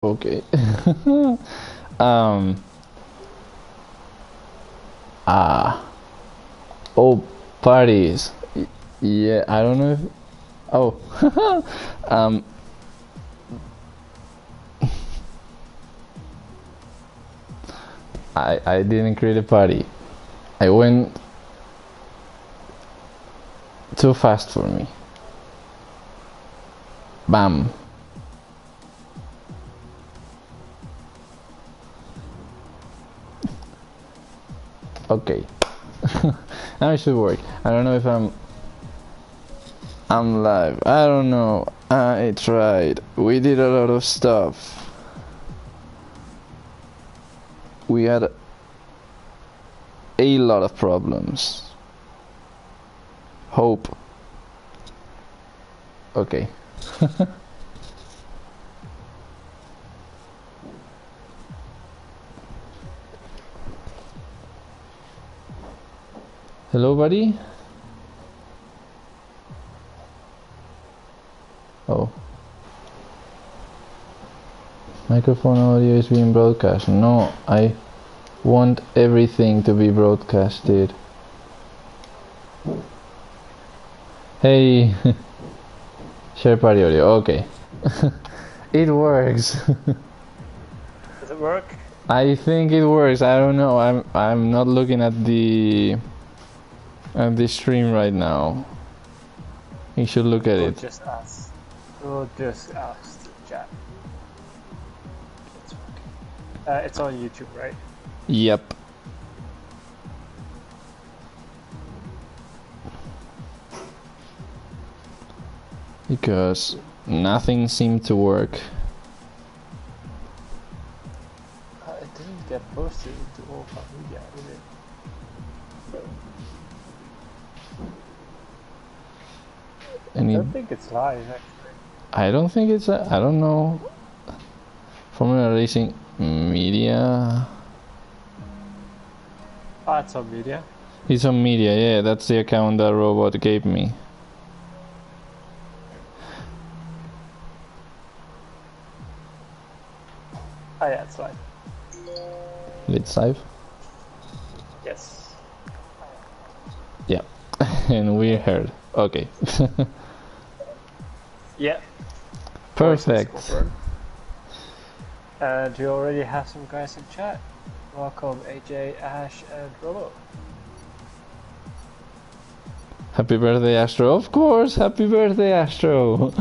Okay. um. Ah. Oh, parties. Yeah, I don't know if. Oh. um. I didn't create a party. I went too fast for me. Bam. Okay. Now it should work. I don't know if I'm live. I don't know. I tried. We did a lot of stuff. We had a lot of problems. Hope. Okay. Hello, buddy? Oh. Microphone audio is being broadcast. No, I want everything to be broadcasted. Hey. Share party audio. Okay. It works. Does it work? I think it works. I don't know. I'm not looking at the stream right now. You should look at it. Just ask. We'll just ask the chat. It's working. It's on YouTube, right? Yep. Because nothing seemed to work. It didn't get posted into OFR media, did it? I don't think it's live, actually. I don't think it's. I don't know. Formula Racing Media. Ah, it's on media. It's on media. Yeah, that's the account that Robot gave me. Ah, yeah, it's live. It's live. Yes. Yeah, and we heard. Okay. Yeah. Perfect. And we already have some guys in chat. Welcome AJ, Ash, and Robo. Happy birthday, Astro. Of course, happy birthday, Astro.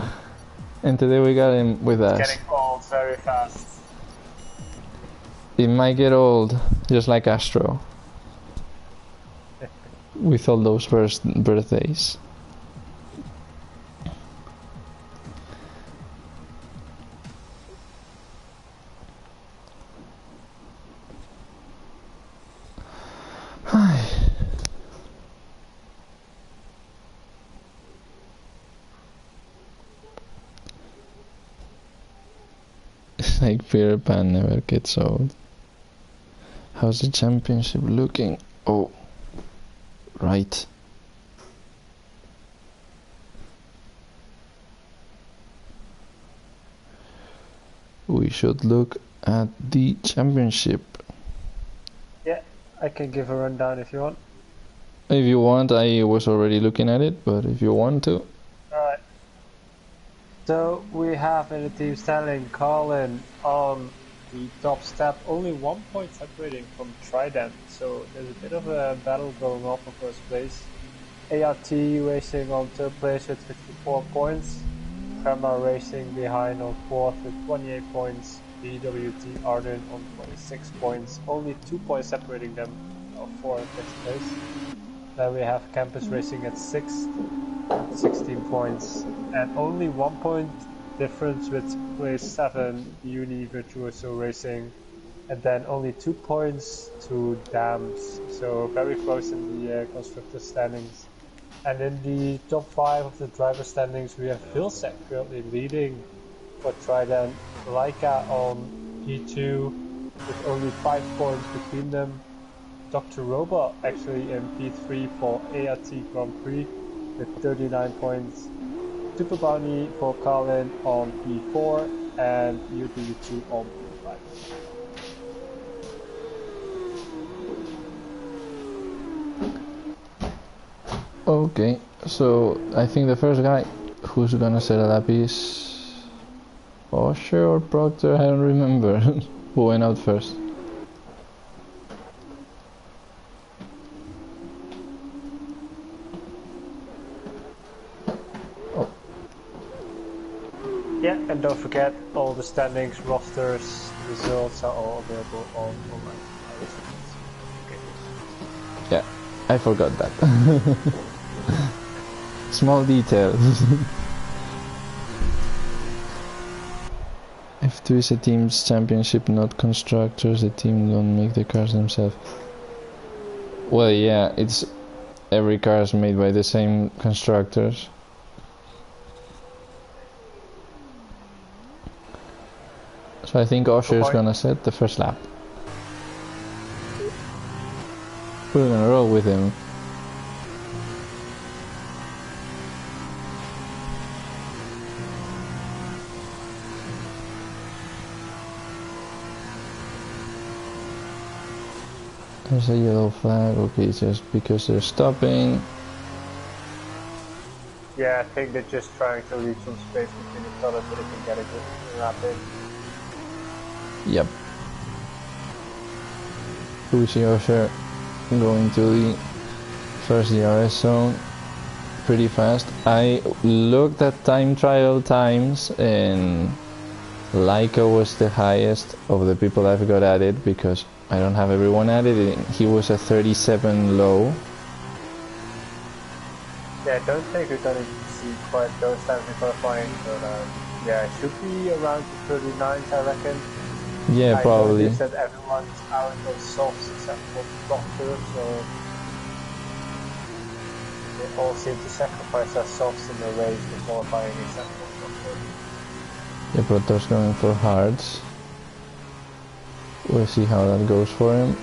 And today we got him with us. Getting old very fast. It might get old, just like Astro. With all those birthdays. It's like Peter Pan never gets old. How's the championship looking? Oh, right. We should look at the championship. Yeah, I can give a rundown if you want. If you want, I was already looking at it, but if you want to. Alright. So we have in the team standing Colin on the top step, only 1 point separating from Trident, so there's a bit of a battle going on for first place. ART racing on third place with 54 points, Prema racing behind on fourth with 28 points, BWT Arden on 26 points, only 2 points separating them of 4th and 5th place. Then we have Campus racing at 6th, 16 points, and only 1 point difference with place 7 Uni Virtuoso Racing, and then only 2 points to Dams, so very close in the constructor standings. And in the top 5 of the driver standings we have Vilsec currently leading for Trident, Laika on P2 with only 5 points between them, Dr. Robot actually in P3 for ART Grand Prix with 39 points, Super Bounty for Colin on P4, and UTV2 on P5. Okay, so I think the first guy who's gonna set a lap is Osher or Proctor, I don't remember who went out first. Yeah, and don't forget, all the standings, rosters, results are all available on online. Okay. Yeah, I forgot that. Small detail. F2 is a team's championship, not constructors. The team don't make the cars themselves. Well, yeah, it's every car is made by the same constructors. So I think Osher is gonna set the first lap. We're gonna roll with him. There's a yellow flag. Okay, just because they're stopping. Yeah, I think they're just trying to leave some space between each other so they can get a good lap in. Yep. We see Osher going to the first DRS zone pretty fast. I looked at time trial times and Laika was the highest of the people I've got at it because I don't have everyone at it. He was a 37 low. Yeah, I don't think we're gonna see quite those times in qualifying, but yeah, it should be around the 39s, I reckon. Yeah, probably. I noticed that everyone's out on softs except for Proctor, so they all seem to sacrifice their softs in the race for qualifying except for Proctor. Yeah, Proctor's going for hards. We'll see how that goes for him.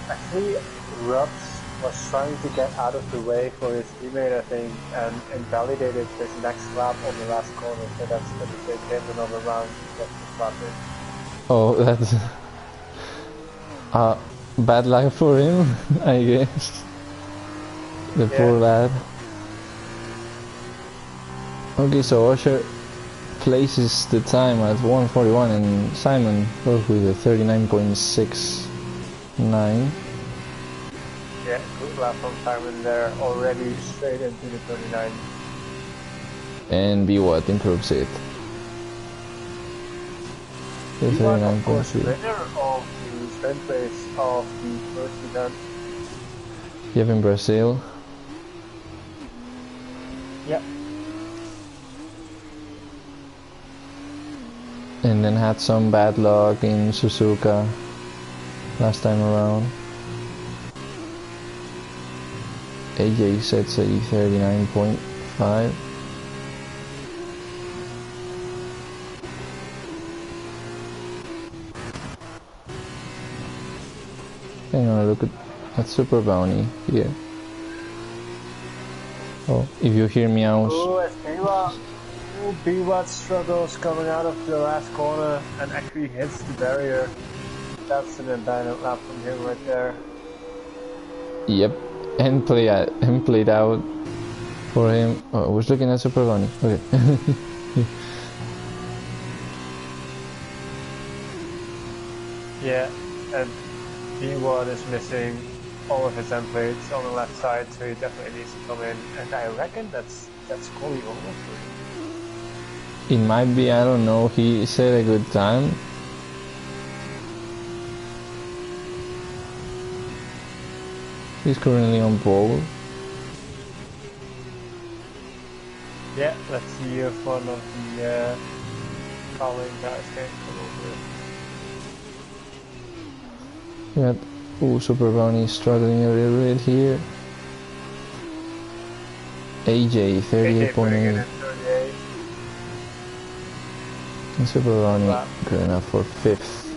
Actually, Rubs was trying to get out of the way for his teammate, I think, and invalidated his next lap on the last corner, so that's going to take him another round to get the lap in. Oh, that's bad luck for him, I guess. The poor lad. Okay, so Osher places the time at 1:41 and Simon goes with a 39.69. Yeah, good lap from Simon there, already straight into the 39. And B-Watt improves it. The 39.3. Winner of the sprint race of the first event. Yep, in Brazil. Yep. And then had some bad luck in Suzuka last time around. AJ sets a 39.5. Hang on, look at Super Bounty here. Oh, if you hear meows. B-Watt struggles coming out of the last corner and actually hits the barrier. That's an indictment lap from him right there. Yep, and played out for him. Oh, I was looking at Super Bounty. Okay. Yeah, and B1 is missing all of his end plates on the left side, so he definitely needs to come in. And I reckon that's quali over for him. It might be, I don't know. He set a good time. He's currently on pole. Yeah, let's see if one of the calling guys can come over. Yeah, ooh, Super Bounty struggling a little bit here. AJ 38.8. And Super Bounty good enough for 5th.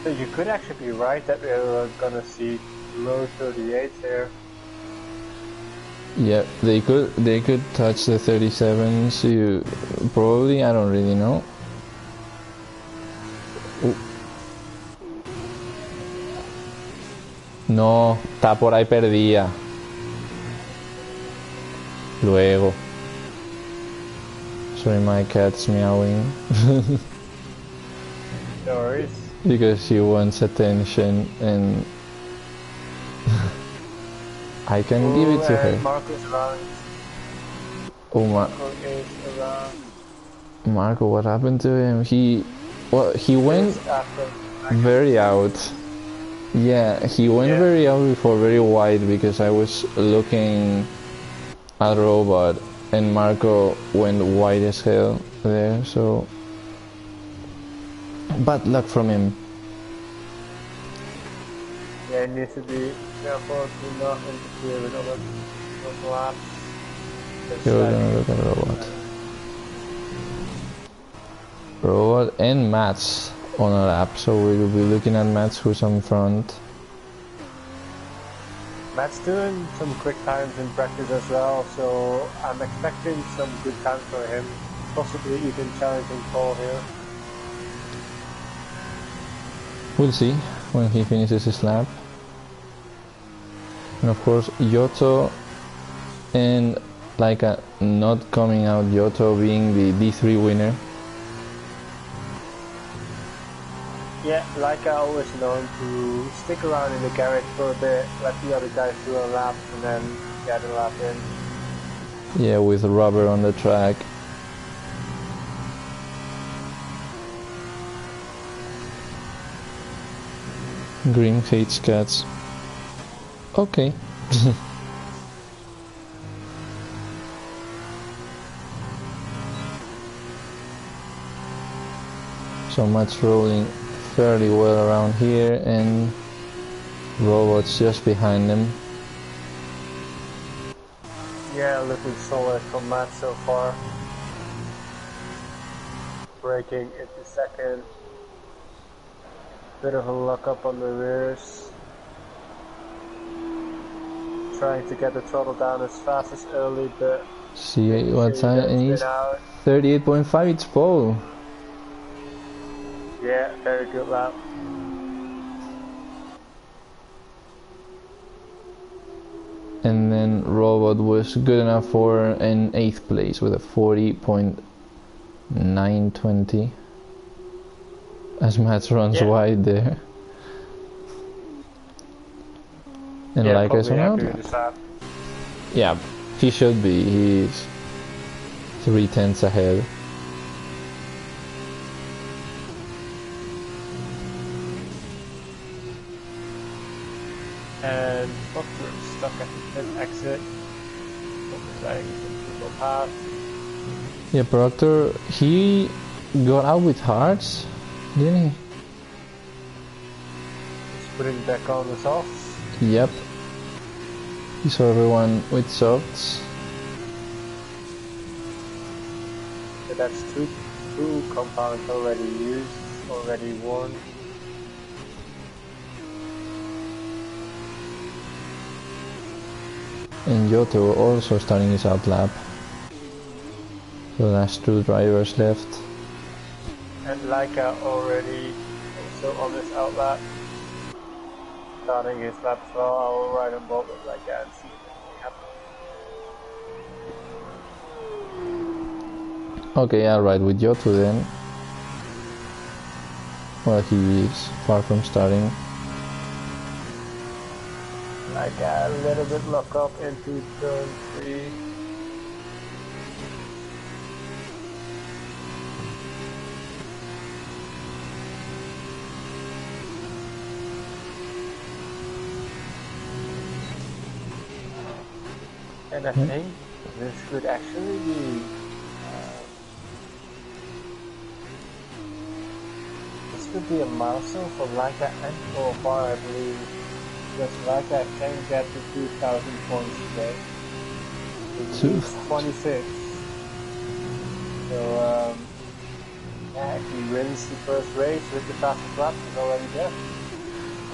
So you could actually be right that we are gonna see low 38 here. Yeah, they could touch the 37s. You probably, I don't really know. No, está por ahí perdida. Luego. Sorry, my cat's meowing. No worries. Because she wants attention and I can give it to her. Marco's around. Oh Marco is around. Marco, what happened to him? He went very out. Yeah, he went very out before, very wide, because I was looking at Robot and Marco went wide as hell there, so bad luck from him. Yeah, he needs to be careful to not interfere with other laps. You're gonna look at Robot. Robot and Mats on a lap, so we will be looking at Mats who's on front. Matt's doing some quick times in practice as well, so I'm expecting some good times for him, possibly even challenging Paul here. We'll see when he finishes his lap. And of course Yoto and Laika not coming out, Yoto being the D3 winner. Yeah, like I always known to stick around in the garage for a bit, let the other guys do a lap and then get a lap in. Yeah, with rubber on the track. Green hates cats. Okay. So much rolling fairly well around here, and Robot's just behind them. Yeah, looking solid from Matt so far. Braking into second. Bit of a lock up on the rears. Trying to get the throttle down as fast as early, but see what time it is. 38.5, it's pole. Yeah, very good lap. And then Robot was good enough for an 8th place with a 40.920. As Mats runs wide there. And like I said, yeah, he should be. He's 3/10 ahead. And Proctor stuck at the pit exit. Trying to go past. Yeah, Proctor, he got out with hearts, didn't he? He's putting back on the softs. Yep. He saw everyone with softs. So that's two compounds already used, already worn. And Yoto also starting his out lap. So that's 2 drivers left. And Laika already also on this out lap. Starting his lap as well. I will ride on board with Laika and see what happens. Okay, I'll ride with Yoto then. Well, he is far from starting. Like a little bit lock up into turn 3. And I think this could actually be this could be a milestone for Laika and OFR, I believe. Because Laika can get to 2,000 points today. He needs 26. So, yeah, if he wins the first race with the fastest lap, he's already there.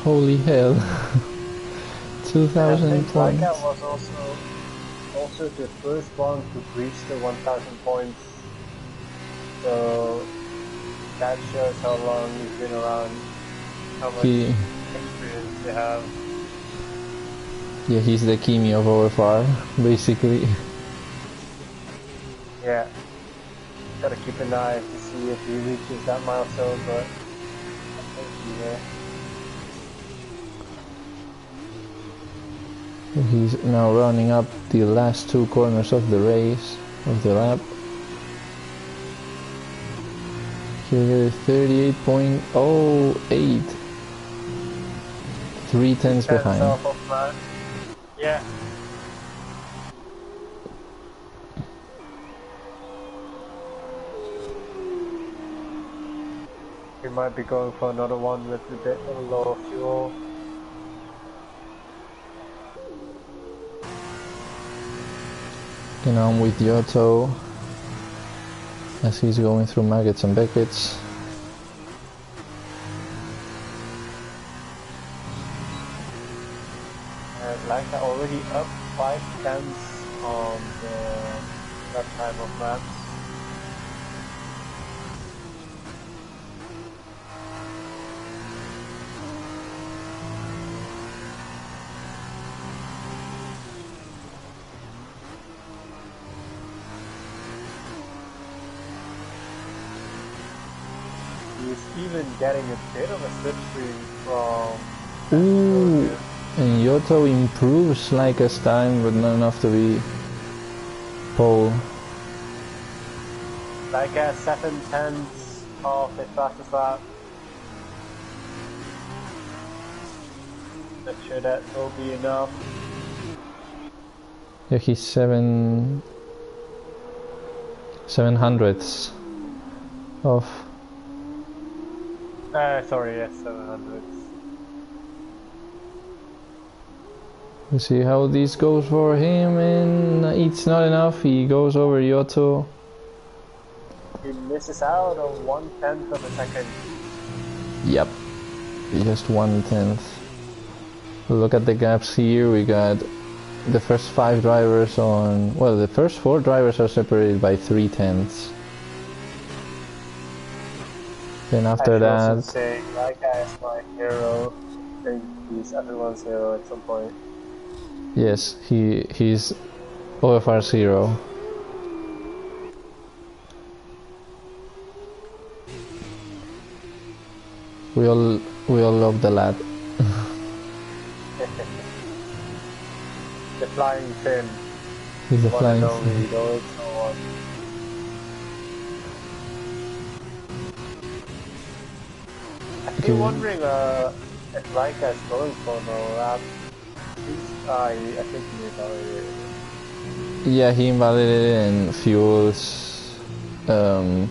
Holy hell. 2,000 I think Laika points. was also the first one to reach the 1,000 points. So that shows how long he's been around, how much experience they have. Yeah, he's the Kimi of OFR, basically. Yeah. Gotta keep an eye to see if he reaches that milestone, but I think he will. He's now running up the last two corners of the race, of the lap. Here, 38.08. 3/10 behind. Yeah. We might be going for another one with a bit of lower fuel. Getting on with Yoto as he's going through Maggots and Beckett's. Laika already up 5/10 on that time of laps. He's even getting a bit of a slipstream from... Ooh, and Yoto improves Laika's time, but not enough to be pole. Laika 7/10 of his fastest lap. Not sure that will be enough. Yeah, he's 7/700ths of... Sorry, yes, 700. Let's see how this goes for him, and it's not enough. He goes over Yoto. He misses out on 1/10 of a second. Yep, just 1/10. Look at the gaps here. We got the first 5 drivers on... Well, the first 4 drivers are separated by 3/10. Then after that... I should say, Laika is my hero. I think he's everyone's hero at some point. Yes, he's OFR's hero. We all love the lad. The flying fin. He's the flying fin. I'm still wondering if Laika is going for no lap. I think he invalidated it. Yeah, he invalidated it, and fuels... the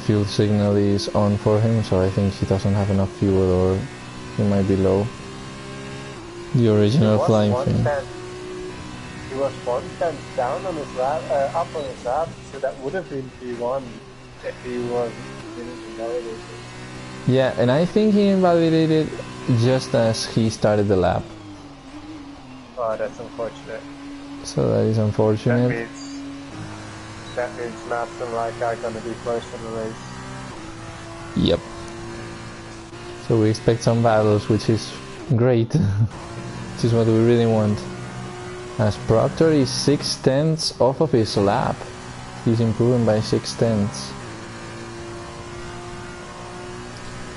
fuel signal is on for him, so I think he doesn't have enough fuel, or he might be low. The original flying fin. He was 1/10 down on his lap, up on his lap, so that would have been P1 if he didn't invalidate it. Yeah, and I think he invalidated just as he started the lap. Oh, that's unfortunate. So that is unfortunate. That means Maps and Laika are gonna be first in the race. Yep. So we expect some battles, which is great. Which is what we really want. As Proctor is 6/10 off of his lap. He's improving by 6/10.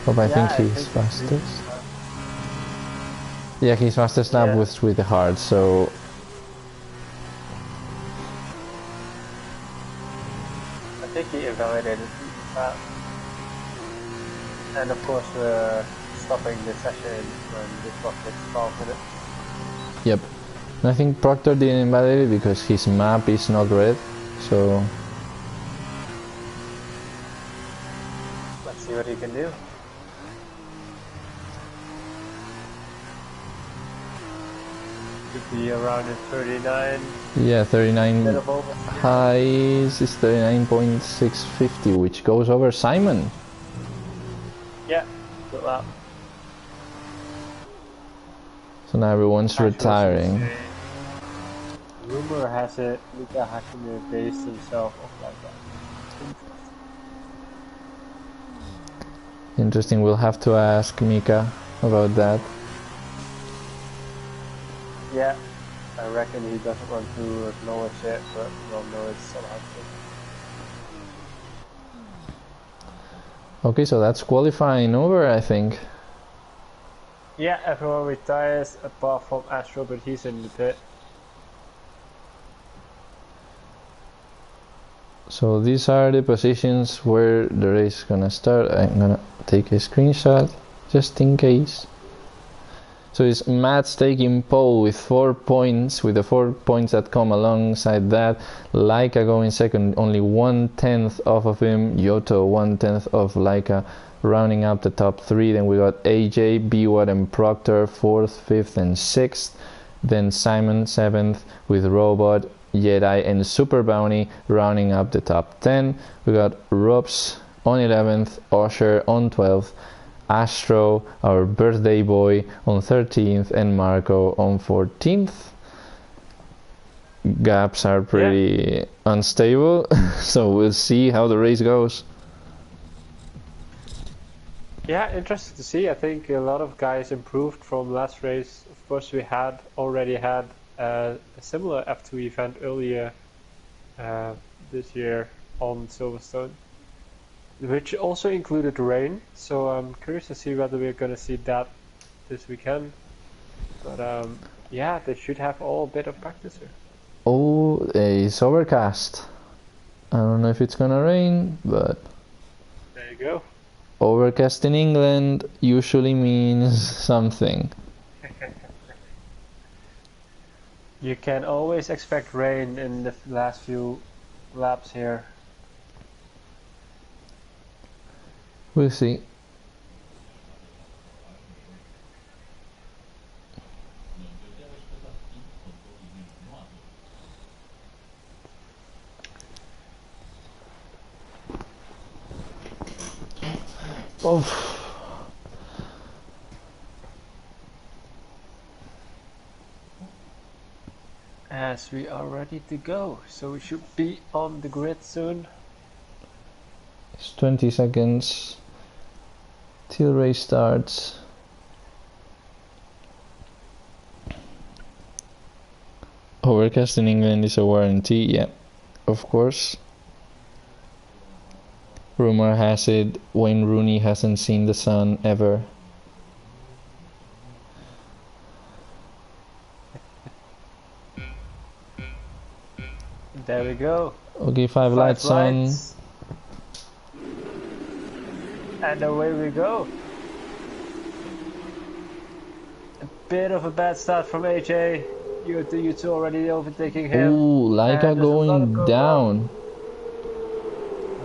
But I think he's fastest. Yeah, his fastest lap was with the hard, so... I think he invalidated that. And of course stopping the session when the clock hits 12 minutes. Yep. And I think Proctor didn't invalidate it because his map is not red, so... Let's see what he can do. Could be around 39. Yeah, 39. Highs is 39.650, which goes over Simon. Yeah, good lap. So now everyone's retiring. Rumor has it Mika Hakkinen based himself off like that. Interesting, we'll have to ask Mika about that. Yeah, I reckon he doesn't want to acknowledge it, but we'll know it's somehow true. Okay, so that's qualifying over, I think. Yeah, everyone retires apart from Astro, but he's in the pit. So these are the positions where the race is gonna start. I'm gonna take a screenshot just in case. So it's Matt's taking pole with 4 points, with the 4 points that come alongside that. Laika going second, only 1/10 off of him. Yoto 1/10 of Laika, rounding up the top 3. Then we got AJ, Biwat and Proctor 4th, 5th and 6th. Then Simon 7th with Robot, Jedi and Super Bounty rounding up the top 10. We got Robs on 11th, Osher on 12th, Astro, our birthday boy, on 13th, and Marco on 14th. Gaps are pretty unstable, so we'll see how the race goes. Yeah, interesting to see. I think a lot of guys improved from last race. Of course, we already had a similar F2 event earlier this year on Silverstone, which also included rain. So I'm curious to see whether we're going to see that this weekend. But yeah, they should have all a bit of practice here. Oh, it's overcast. I don't know if it's gonna rain, but there you go. Overcast in England usually means something. You can always expect rain in the last few laps here. We'll see. Oh. As we are ready to go, so we should be on the grid soon. It's 20 seconds till race starts. Overcast in England is a warranty, yeah, of course. Rumor has it Wayne Rooney hasn't seen the sun ever. There we go. Okay, five lights on. And away we go. A bit of a bad start from AJ. You two already overtaking him. Ooh, Laika going down.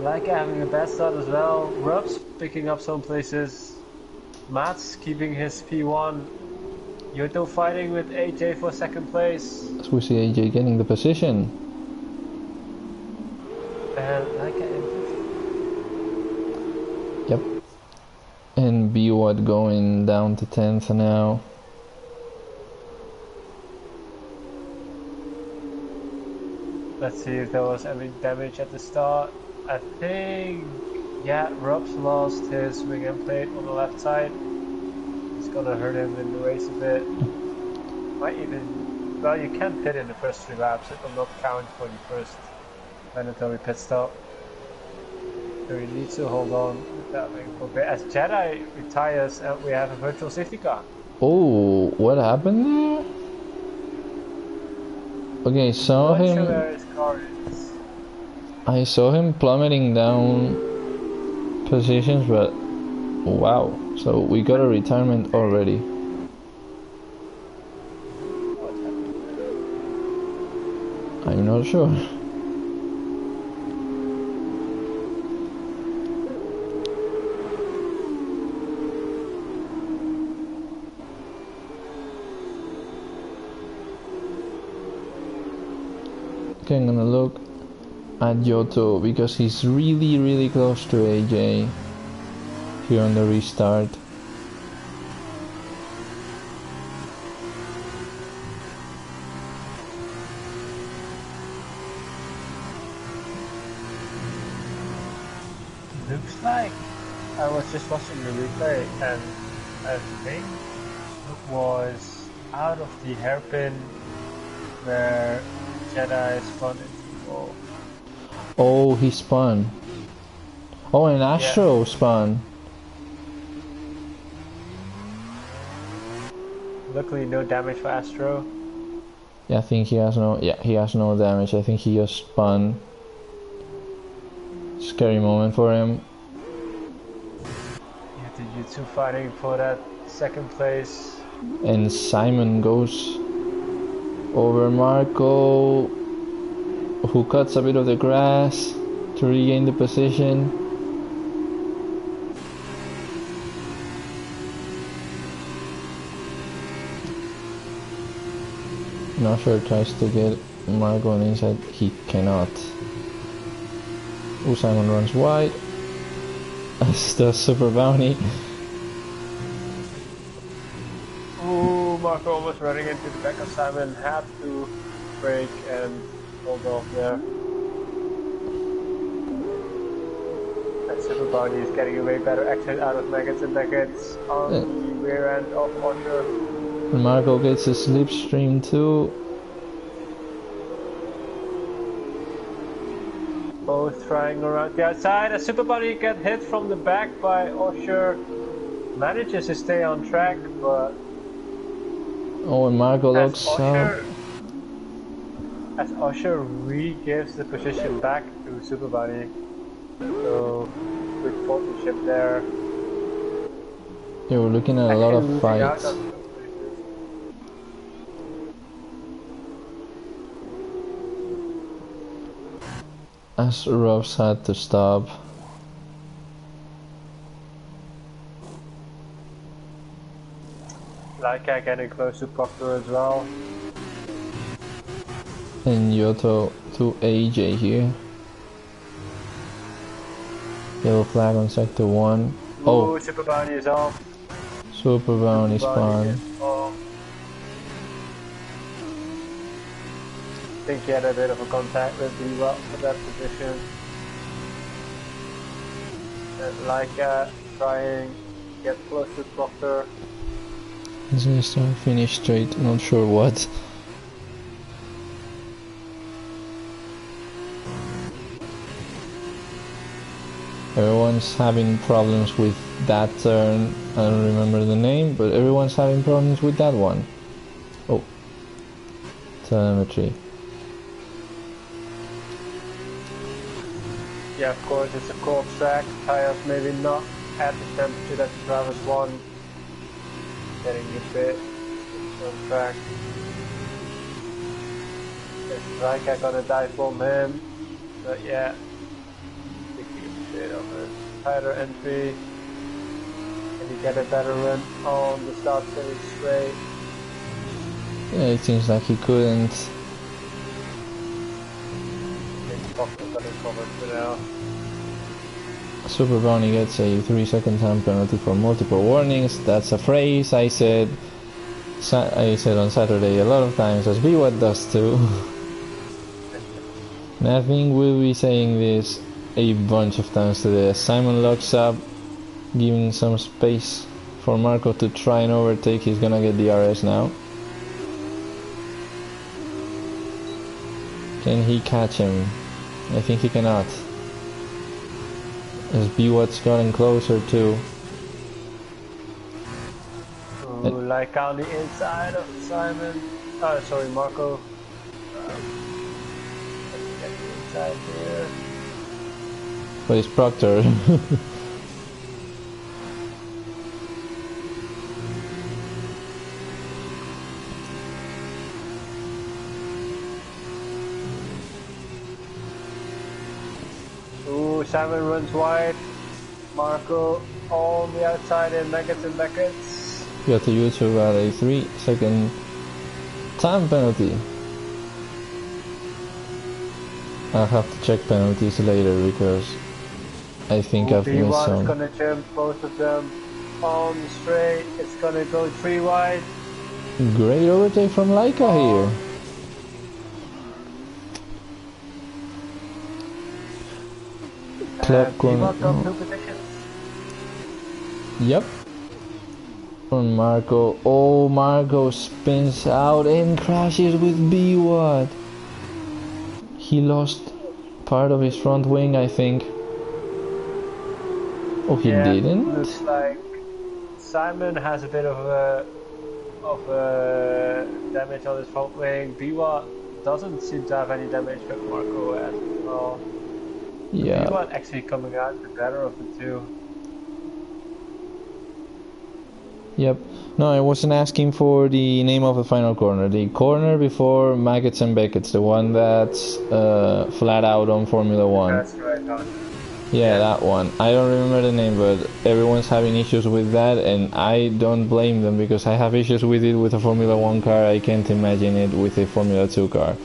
Laika having a bad start as well. Rubbs picking up some places. Mats keeping his P1. Yoto fighting with AJ for second place. As we see AJ getting the position. And Laika in fifth. Yep. And Biwat going down to 10th now. Let's see if there was any damage at the start. I think, yeah, Rob's lost his wing and plate on the left side. It's gonna hurt him in the race a bit. Might even, well, you can pit in the first 3 laps. It will not count for the first mandatory pit stop. So you need to hold on with that wing for a bit. As Jedi retires, and we have a virtual safety car. Oh, what happened there? Okay, saw him. Not sure where his car is. I saw him plummeting down positions, but wow. So we got a retirement already. What happened? I'm not sure. Okay, I'm gonna look at Yoto because he's really close to AJ here on the restart. looks like I was just watching the replay, and I think it was out of the hairpin where Jedi spun into the wall. Oh, he spun. Oh, and Astro spun. Luckily, no damage for Astro. Yeah, I think he has no. Yeah, he has no damage. I think he just spun. Scary moment for him. Yeah, the U2 fighting for that second place. And Simon goes over Marco, who cuts a bit of the grass to regain the position. Nasher tries to get Marco on the inside. He cannot. Ooh, Simon runs wide. As does Super Bounty. Ooh, Marco almost running into the back of Simon. Had to brake and hold off there. And Super Bounty is getting a way better exit out of Maggots and Beckets on the rear end of Osher. And Marco gets a slipstream too. Both trying around the outside. A Super Bounty gets hit from the back by Osher. Manages to stay on track, but Oh, and Marco looks up. As Osher re-gives the position back to Super Bounty. So, good partnership there. Yeah, we're looking at a lot of fights. As Rob's had to stop. Laika getting close to Proctor as well. And Yoto to AJ here. Yellow flag on sector 1. Oh, Super Bounty is off. Super Bounty spawn. I think he had a bit of a contact with Diva for that position. And Laika trying to get close to Proctor. He's gonna start finish straight, not sure what. Everyone's having problems with that turn. I don't remember the name, but everyone's having problems with that one. Oh. Telemetry. Yeah, of course, it's a cold track. Tires maybe not at the temperature that the drivers want. Getting a bit on track. Is Striker gonna dive bomb him? But yeah. Taking a bit of a tighter entry. Can he get a better run on the start finish straight? Yeah, it seems like he couldn't. Super Bounty gets a 3-second time penalty for multiple warnings. That's a phrase I said on Saturday a lot of times, as B-What does too. And I think we'll be saying this a bunch of times today. Simon locks up, giving some space for Marco to try and overtake. He's gonna get the RS now. Can he catch him? I think he cannot. As B-What's gotten closer too. Like on the inside of Simon. Oh, sorry, Marco. Let's get the inside here. But it's Proctor. Simon runs wide. Marco on the outside in Maggots and Beckets. Got to use about a 3-second time penalty. I'll have to check penalties later because I think I've missed B1 some. is gonna jump both of them on the straight. It's gonna go 3 wide. Great overtake from Laika here. Club corner. got 2 positions. Yep. On Marco. Oh, Marco spins out and crashes with B-Watt. He lost part of his front wing, I think. Oh, he didn't? Looks like Simon has a bit of damage on his front wing. B-Watt doesn't seem to have any damage, but Marco as well. Yeah. B-Watt actually coming out the better of the two. Yep. No, I wasn't asking for the name of the final corner. The corner before Maggots and Beckett's, the one that's flat out on Formula 1. That's right, huh? Yeah, that one. I don't remember the name, but everyone's having issues with that, and I don't blame them because I have issues with it with a Formula 1 car. I can't imagine it with a Formula 2 car.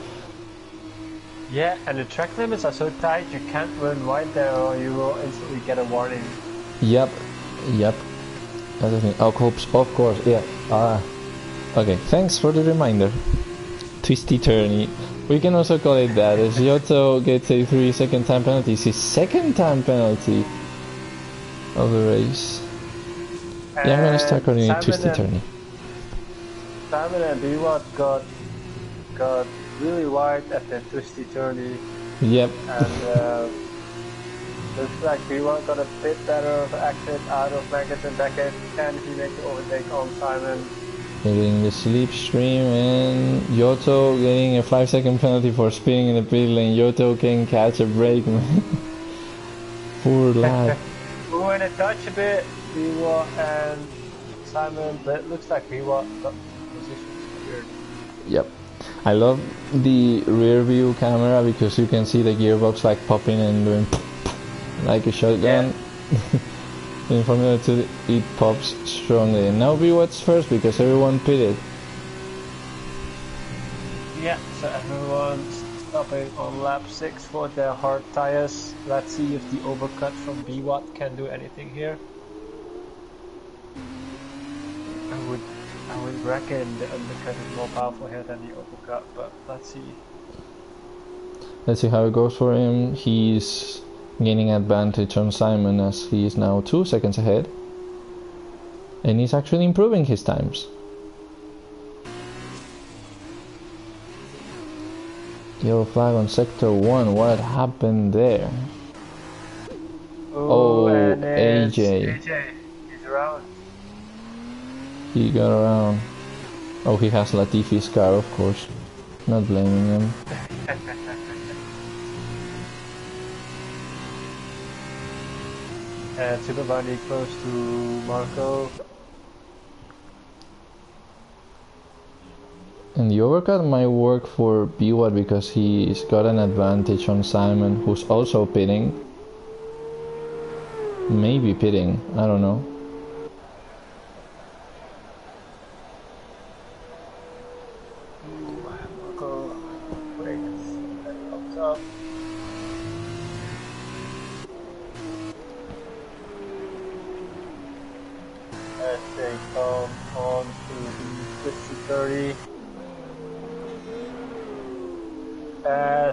Yeah, and the track limits are so tight you can't run wide there or you will instantly get a warning. Yep. That's the thing. Oh, of course, yeah. Okay, thanks for the reminder. Twisty turny. We can also call it that, as Giotto gets a 3-second time penalty. It's his second time penalty of the race. Yeah, I'm gonna start calling it Twisty turny. Simon and B-Watt got really wide at the Twisty turny. Yep. And looks like B-Watt got a bit better of exit out of Maggots and Beckett. Can he make the overtake on Simon? Getting the slipstream, and Giotto getting a 5-second penalty for spinning in the pit lane. Giotto can catch a break, man. Poor lad. We went a touch a bit, B-Watt and Simon, but it looks like B-Watt got positions here. Yep. I love the rear view camera because you can see the gearbox like popping and doing like a shotgun. Yeah. In Formula 2 it pops strongly. And now B-Watt's first because everyone pitted. Yeah, so everyone's stopping on lap 6 for their hard tires. Let's see if the overcut from B-Watt can do anything here. I would reckon the undercut is more powerful here than the overcut, but let's see. Let's see how it goes for him. He's gaining advantage on Simon as he is now 2 seconds ahead. And he's actually improving his times. Yellow flag on sector 1, what happened there? Oh, AJ. AJ, he's around. He got around. Oh, he has Latifi's car, of course. Not blaming him. And Super Bunny close to Marco. And the overcut might work for B-Watt because he's got an advantage on Simon, who's also pitting. Maybe pitting, I don't know. Marco, wait, that comes up. As they come on to the 50-30.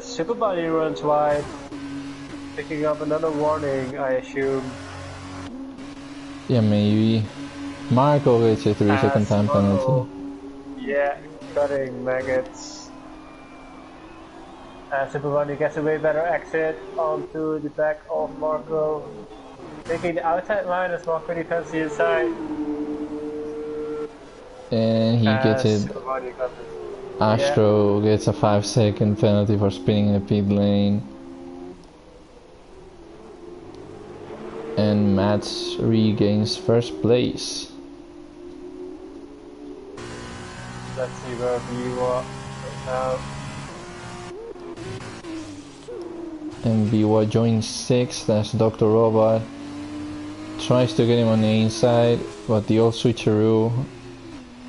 Super Bunny runs wide, picking up another warning, I assume. Yeah, maybe. Marco gets a 3-second time penalty. Yeah, cutting Maggots. Super Bunny gets a way better exit onto the back of Marco. Taking the outside line as Marco defends the inside. And he gets it. Astro gets a 5-second penalty for spinning in the pit lane. And Mats regains first place. Let's see where B-Watt is now. And B-Watt joins 6th as Dr. Robot. Tries to get him on the inside, but the old switcheroo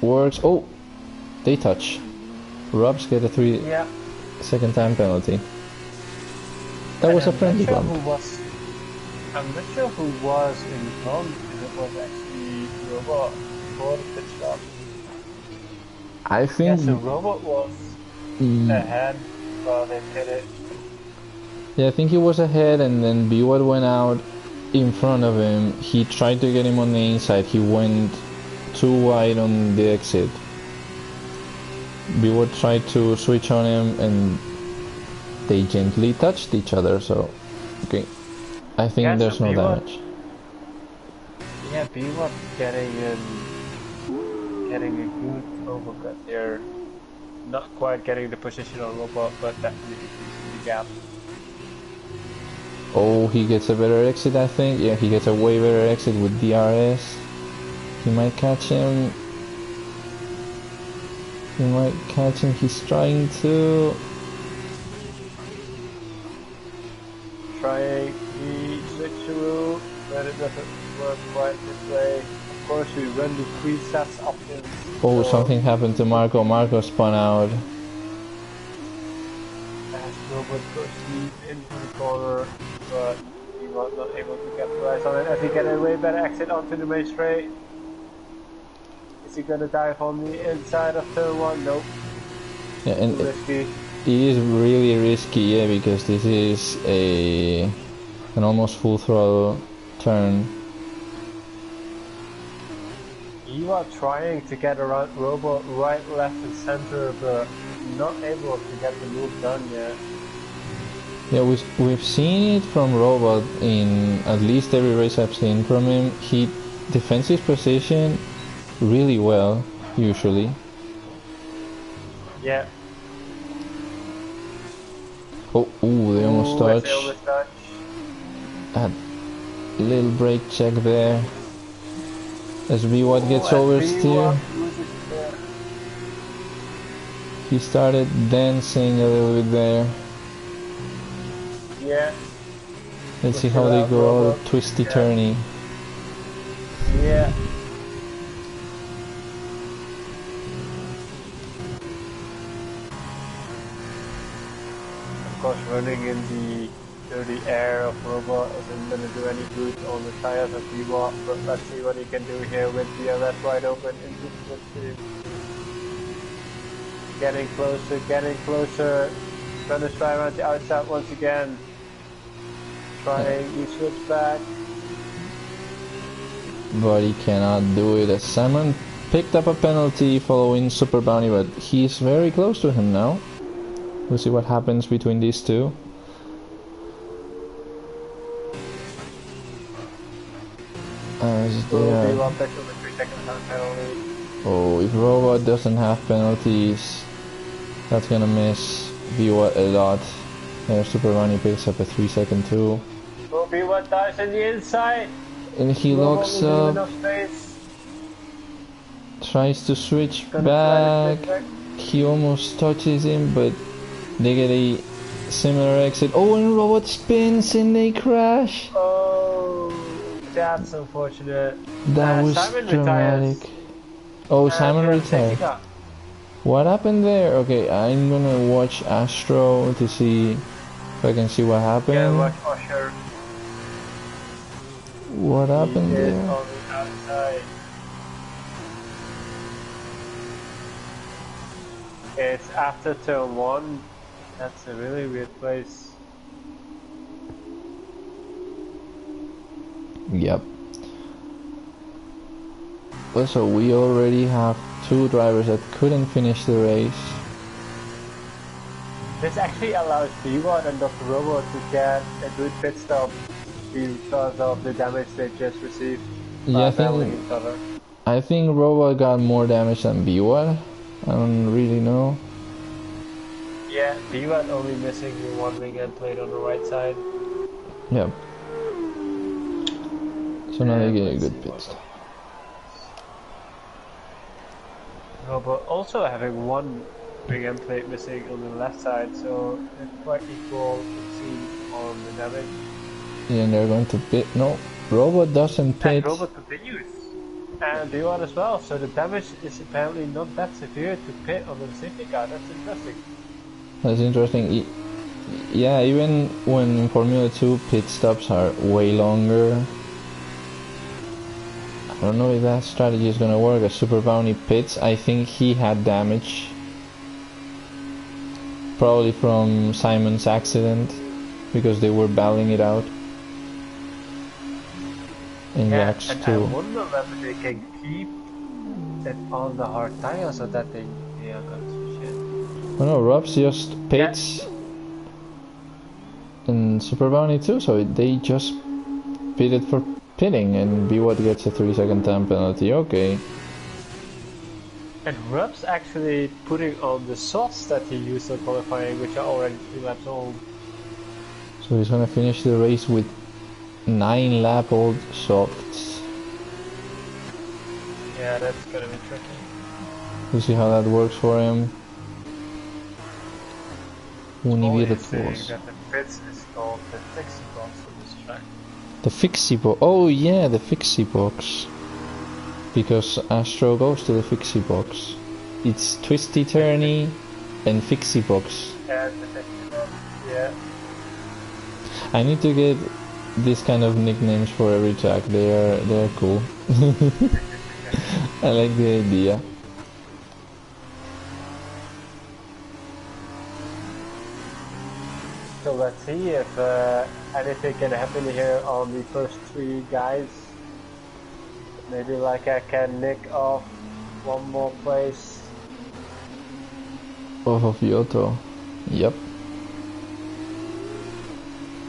works. Oh! They touch. Robs get a 3-second time penalty. That was a friendly bump. I'm not sure who was in front, if it was actually Robot before the pit stop. I think... Yes, the Robot was ahead while they pitted. Yeah, I think he was ahead, and then Biwat went out in front of him. He tried to get him on the inside. He went too wide on the exit. Biwat tried to switch on him, and they gently touched each other. So, okay, I think Yeah, there's so no Biwat, damage. yeah, Biwat getting a good overcut here. Not quite getting the position on Robot, but definitely increasing the gap. Oh, he gets a better exit, I think. Yeah, he gets a way better exit with DRS. He might catch him. He might catch him. He's trying to. Trying the switcheroo, but it doesn't work quite this way. Of course, we run the presets options. Oh, so something happened to Marco. Marco spun out. as Robot goes deep into the corner, but he was not able to capitalize on it. As he get a way better exit onto the main straight. Is he gonna dive on the inside of turn 1? Nope. Yeah, and Too risky. it is really risky, yeah, because this is an almost full throttle turn. You are trying to get around Robot right, left, and center, but not able to get the move done yet. Yeah, we've seen it from Robot in at least every race I've seen from him. He defends his position really well, usually. Yeah. Oh, ooh, they almost Ooh, touched. they almost touch. That little brake check there. As V1 gets oversteer. He started dancing a little bit there. Yeah. Let's see how they go, all twisty turny. Yeah. Of course, running in the dirty air of Robot isn't going to do any good on the tires of V1, but let's see what he can do here with the left wide open into the slipstream. Getting closer, getting closer. Gonna try around the outside once again. Trying the switch back. But he cannot do it, as Simon picked up a penalty following Super Bounty, but he's very close to him now. We'll see what happens between these two. As they are... Oh, if Robot doesn't have penalties, that's gonna miss V1 a lot. There, Super Bounty picks up a 3-second 2. Will V1 dives in the inside. And he locks up, tries to switch back. He almost touches him, but they get a similar exit. Oh, and Robot spins and they crash. Oh, that's unfortunate. That was Simon dramatic. retires. Oh, Simon retired. What happened there? Okay, I'm gonna watch Astro to see if I can see what happened. Yeah, watch Usher. What happened He is there? on the outside. It's after turn 1. That's a really weird place. Yep. Well, so we already have 2 drivers that couldn't finish the race. This actually allows V1 and Dr. Robo to get a good pit stop because of the damage they just received Yeah, by battling each other. I think Robot got more damage than B1. I don't really know. Yeah, V1 only missing the one wing end plate on the right side. Yep. So now they get a good pit stop. Robo also having one wing end plate missing on the left side, so it's quite equal it seems on the damage. Yeah, and they're going to pit. No, Robot doesn't pit. And Robo continues. And V1 as well, so the damage is apparently not that severe to pit on the safety car. That's interesting. That's interesting. Yeah, even when in Formula 2 pit stops are way longer. I don't know if that strategy is gonna work. As Super Bounty pits, I think he had damage. Probably from Simon's accident. because they were battling it out. And Yeah, Jax and I too. wonder whether they can keep it on the hard tire so that they are gonna switch it. Oh no, Rob's just pits. And Super Bounty too, so they just pitted for pitting, and B-Watt gets a 3-second time penalty. Okay. And Rubb's actually putting on the softs that he used on qualifying, which are already 3 laps old. So he's gonna finish the race with 9-lap-old softs. Yeah, that's gonna be tricky. We'll see how that works for him. Virtuos. That the Fitz is called the fixie box on this track. The fixie box. Oh yeah, the fixie box. Because Astro goes to the fixie box. It's twisty turny and fixie box. Yeah, the fixie box. Yeah. I need to get this kind of nicknames for every track. They're cool. I like the idea. So let's see if anything can happen here on the first 3 guys. Maybe like I can nick off one more place. Off of Yoto. Yep.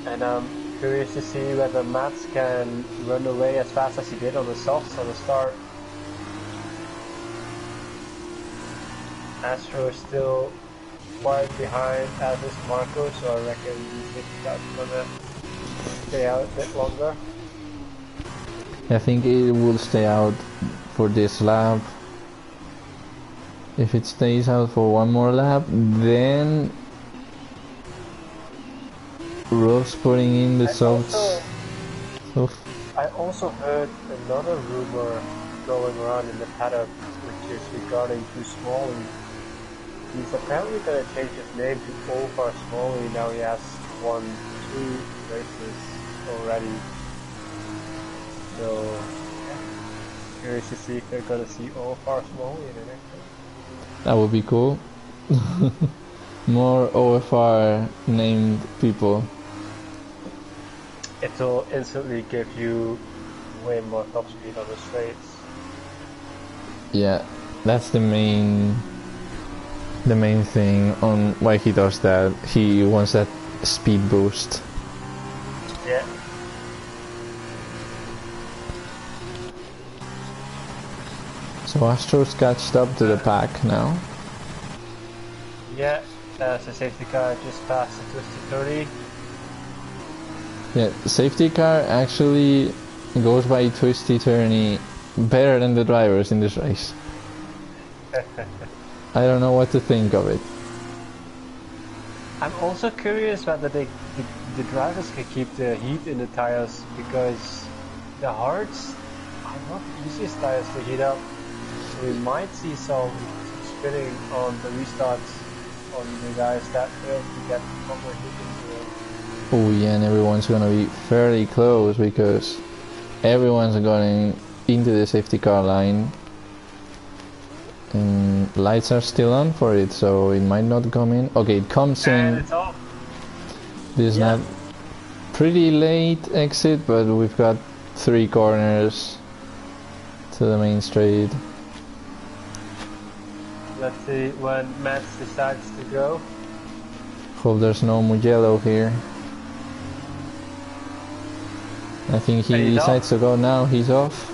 And I'm curious to see whether Mats can run away as fast as he did on the softs on the start. Astro is still quite behind, as is Marco, so I reckon that's gonna stay out a bit longer. I think it will stay out for this lap. If it stays out for one more lap, then Ross putting in the salts. I also heard another rumor going around in the paddock, which is regarding to Smalley. He's apparently going to change his name to OFR Smalley. Now he has won 2 races already. So, yeah. Curious to see if they're going to see OFR Smalley in the next one. That would be cool. More OFR named people. It will instantly give you way more top speed on the straights. Yeah, that's the main thing on why he does that. He wants that speed boost. Yeah. So Astro's catched up to the pack now. Yeah, the safety car just passed the twisty 30. Yeah, the safety car actually goes by twisty turny better than the drivers in this race. I don't know what to think of it. I'm also curious whether the drivers can keep the heat in the tires, because the hards are not the easiest tires to heat up. So we might see some spinning on the restarts on the guys that fail to get proper heat into it. Oh yeah, and everyone's gonna be fairly close because everyone's going into the safety car line. And lights are still on for it, so it might not come in. Okay, it comes in. It's off. This is not pretty late exit, but we've got 3 corners to the main straight. Let's see when Mats decides to go. Hope there's no Mugello here. I think he decides to go now. He's off.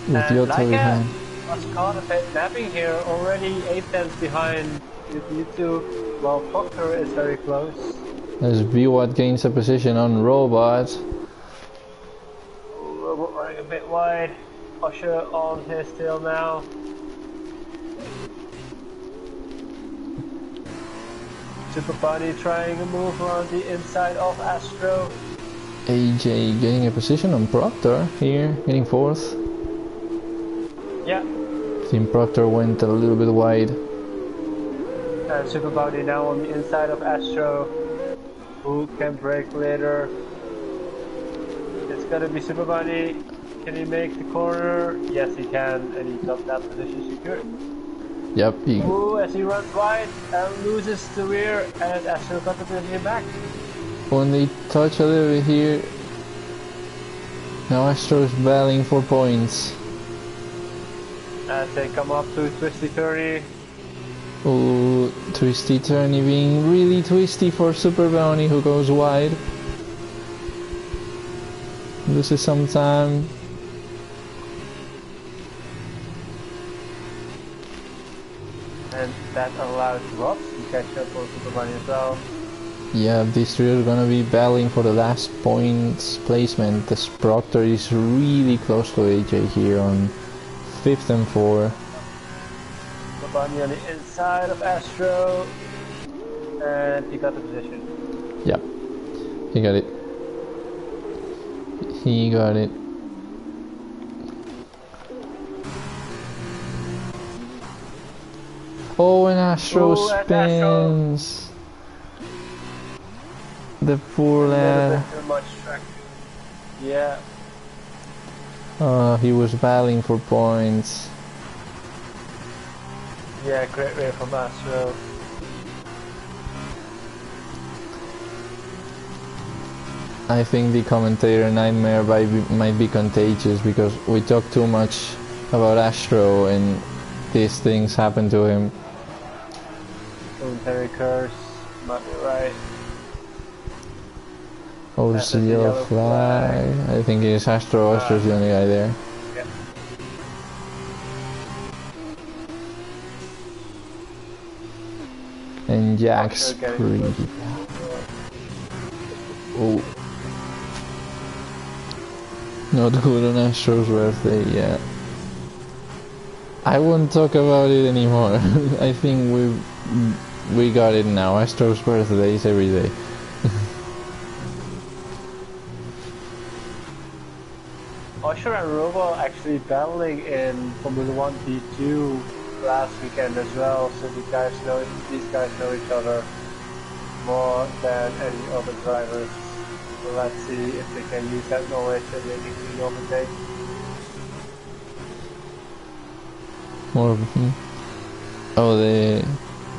With Yoto behind. Was caught a bit napping here, already 8 tenths behind with you two, while Proctor is very close. As B-Watt gains a position on Robot. Robot running a bit wide. Usher on his tail now. Super Bunny trying a move around the inside of Astro. AJ getting a position on Proctor here, getting 4th. Yeah. Team Proctor went a little bit wide. And Super Bunny now on the inside of Astro. Who can brake later? It's gonna be Super Bunny. Can he make the corner? Yes, he can, and he got that position secured. Yep. Ooh, as he runs wide and loses the rear, and Astro got the position back. when they touch a little bit here, now Astro's battling for points. As they come up to twisty 30. Oh, twisty turny being really twisty for Super Bounty, who goes wide. Loses some time. And that allows Rob to catch up on Super Bounty as well. Yeah, these three are gonna be battling for the last points placement. The Proctor is really close to AJ here on 5th and 4. Super Bounty on the inside of Astro. And he got the position. Yep, he got it. He got it. Oh, and Astro spins. The poor lad. Too much track. Yeah. He was battling for points. Yeah, great way from Astro. I think the commentator nightmare might be contagious because we talk too much about Astro and these things happen to him. Commentary curse, might be right. Oh, there's the yellow flag. I think it's Astro. Astro's the only guy there. Yeah. And Jack's pretty. Oh. Not good on Astro's birthday, yeah. I won't talk about it anymore. I think we got it now. Astro's birthday is every day. Usher and Robo actually battling in Formula 1 P2 last weekend as well, so these guys know each other more than any other drivers. So let's see if they can use that knowledge and maybe clean overtake. More. Oh,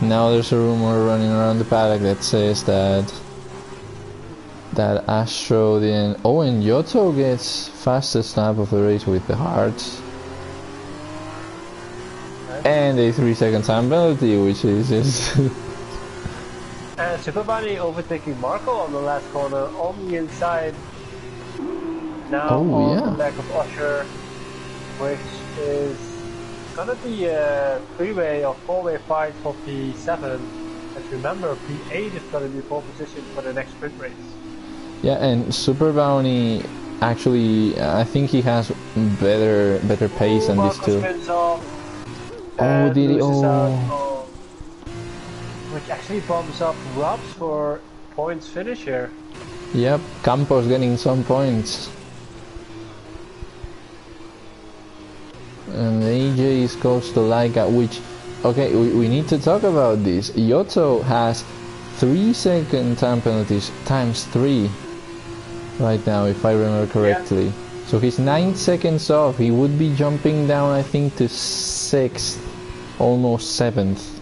now there's a rumor running around the paddock that says that Astro didn't. Oh, and Yoto gets fastest lap of the race with the hearts. And a 3-second time penalty, which is just. And Super Bunny overtaking Marco on the last corner on the inside. Now on the back of Usher, which is gonna be a three-way or four-way fight for P7. And remember, P8 is gonna be pole position for the next sprint race. Yeah, and Super Bounty actually, I think he has better pace than these two. Oh, did he? Oh. Which actually bumps up Rob's for points finish here. Yep, Campos getting some points. And AJ is close to Laika, which, okay, we need to talk about this. Yoto has 3-second time penalties times 3 right now, if I remember correctly. Yeah. So he's 9 seconds off. He would be jumping down, I think, to 6th, almost 7th.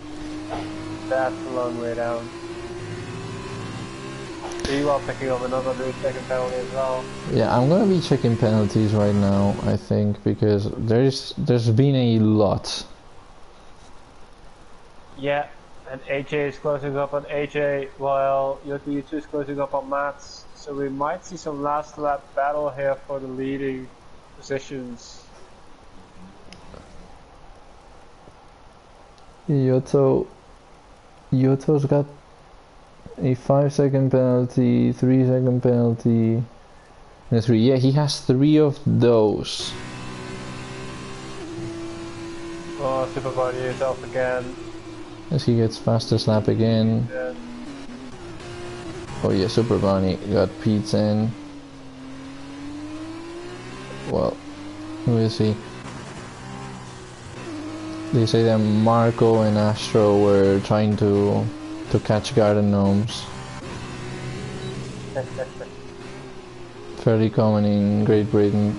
That's a long way down. So you are picking up another 3-second penalty as well. Yeah, I'm gonna be checking penalties right now, I think, because there's been a lot. Yeah, and AJ is closing up on AJ while Yoto is closing up on Mats. So we might see some last lap battle here for the leading positions. Yoto's got a 5-second penalty, 3-second penalty, and 3. Yeah, he has 3 of those. Oh, Super Bunny is off again. As he gets fastest lap again. Yeah. Oh yeah, Super Bunny got P10. Well, we'll see. They say that Marco and Astro were trying to catch garden gnomes. Fairly common in Great Britain.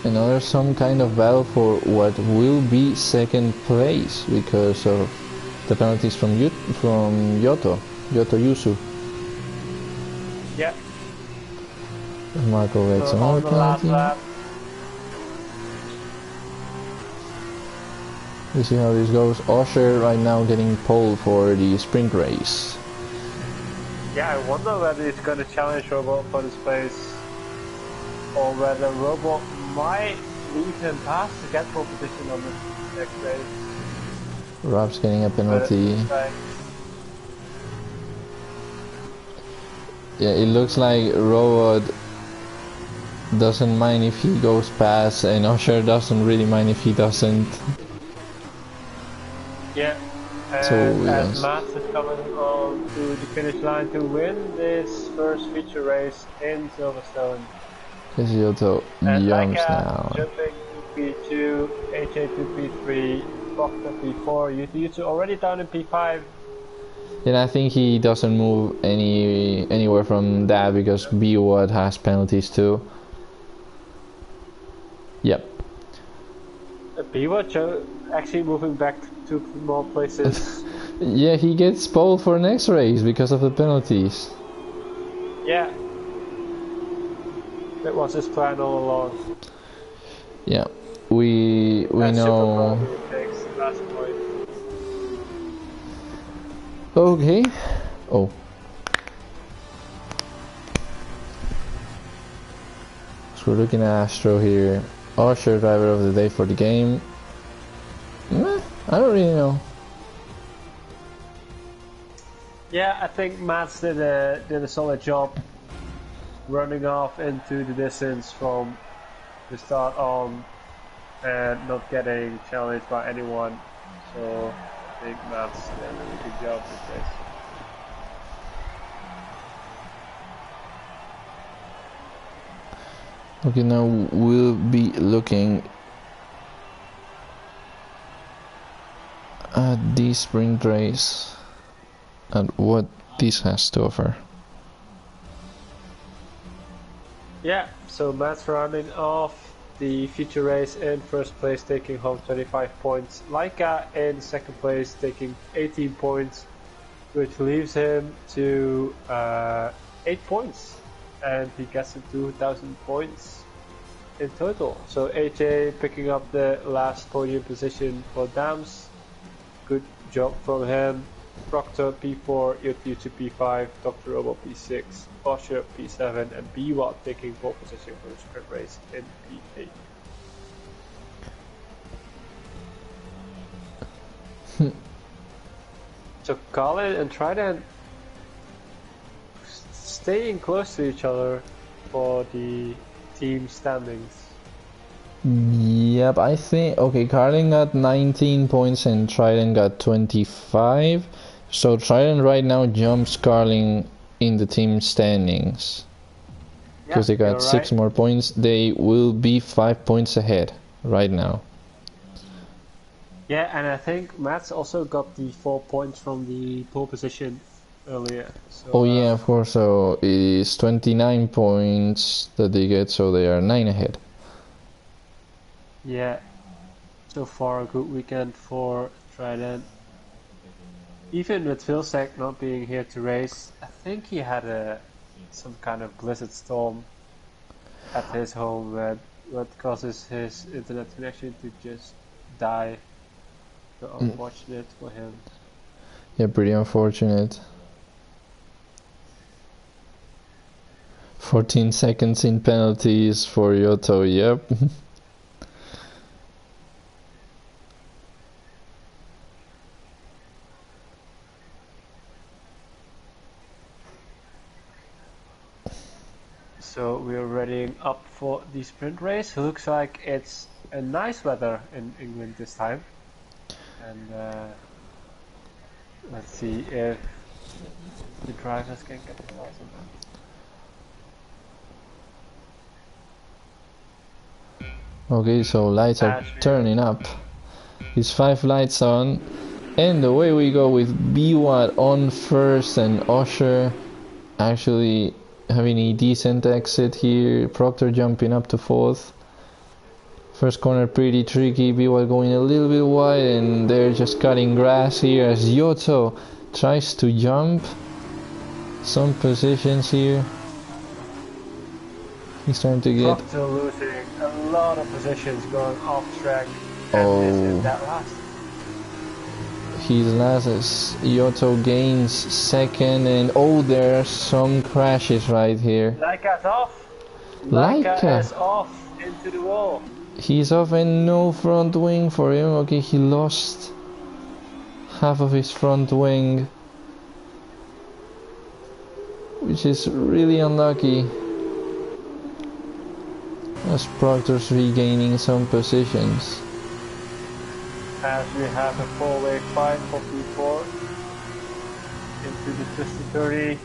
another some kind of battle for what will be second place because of the penalties from Yoto Yusu. Yeah. Marco gets So another on the last penalty. lap. We see how this goes. Osher right now getting pole for the sprint race. Yeah, I wonder whether he's going to challenge Robot for this place, or whether Robot might leave him past to get pole position on the next race. Rob's getting a penalty. Yeah, it looks like Robot doesn't mind if he goes past, and Osher doesn't really mind if he doesn't. Yeah, and So, as yes. Mats is coming on to the finish line to win this first feature race in Silverstone. Yoto And jumps Laika now. jumping to P2, AJ to P3, Proctor P4, Yutu already down in P5. And I think he doesn't move anywhere from that because B-Watt has penalties too. Yep. B-Watch actually moving back to more places. Yeah, he gets pole for next race because of the penalties. Yeah. That was his plan all along. Yeah. We know. Takes last point. Okay. Oh. So we're looking at Astro here. Osher driver of the day for the game. Meh, I don't really know. Yeah, I think Mats did a solid job running off into the distance from the start on and not getting challenged by anyone. So I think Mats did a really good job with this. Okay, now we'll be looking at the sprint race and what this has to offer. Yeah, so Mats rounding off the feature race in first place, taking home 25 points. Laika in second place, taking 18 points, which leaves him to 8 points. And he gets to 2,000 points in total. So AJ picking up the last podium position for Dams. Good job from him. Proctor P4, Yotu P5, Dr. Robo P6, Osher P7, and B-Watt taking pole position for the sprint race in P8. So Colin and Trident staying close to each other for the team standings. Yep, I think, okay, Carlin got 19 points and Trident got 25. So Trident right now jumps Carlin in the team standings. Because they got 6 more points. They will be 5 points ahead right now. Yeah, and I think Mats also got the 4 points from the pole position earlier. So, oh yeah, of course, so it's 29 points that they get, so they are 9 ahead. Yeah, so far a good weekend for Trident. Even with Vilsack not being here to race, I think he had some kind of blizzard storm at his home that causes his internet connection to just die. So unfortunate for him. Yeah, pretty unfortunate. 14 seconds in penalties for Yoto, yep. So we're readying up for the sprint race. It looks like it's a nice weather in England this time. And let's see if the drivers can get the cars on. Okay, so lights are turning up. It's 5 lights on. And away we go with B-Watt on first and Osher actually having a decent exit here. Proctor jumping up to 4th. First corner pretty tricky, people going a little bit wide and they're just cutting grass here as Yoto tries to jump some positions here. He's trying to get... Proctor losing a lot of positions going off track. Oh. And that last. His last as Yoto gains second and oh, there are some crashes right here. Laika's off. Laika is off into the wall. He's off and no front wing for him. Okay, he lost half of his front wing, which is really unlucky. As Proctor's regaining some positions. As we have a four-way fight for P4 into the twisty 30.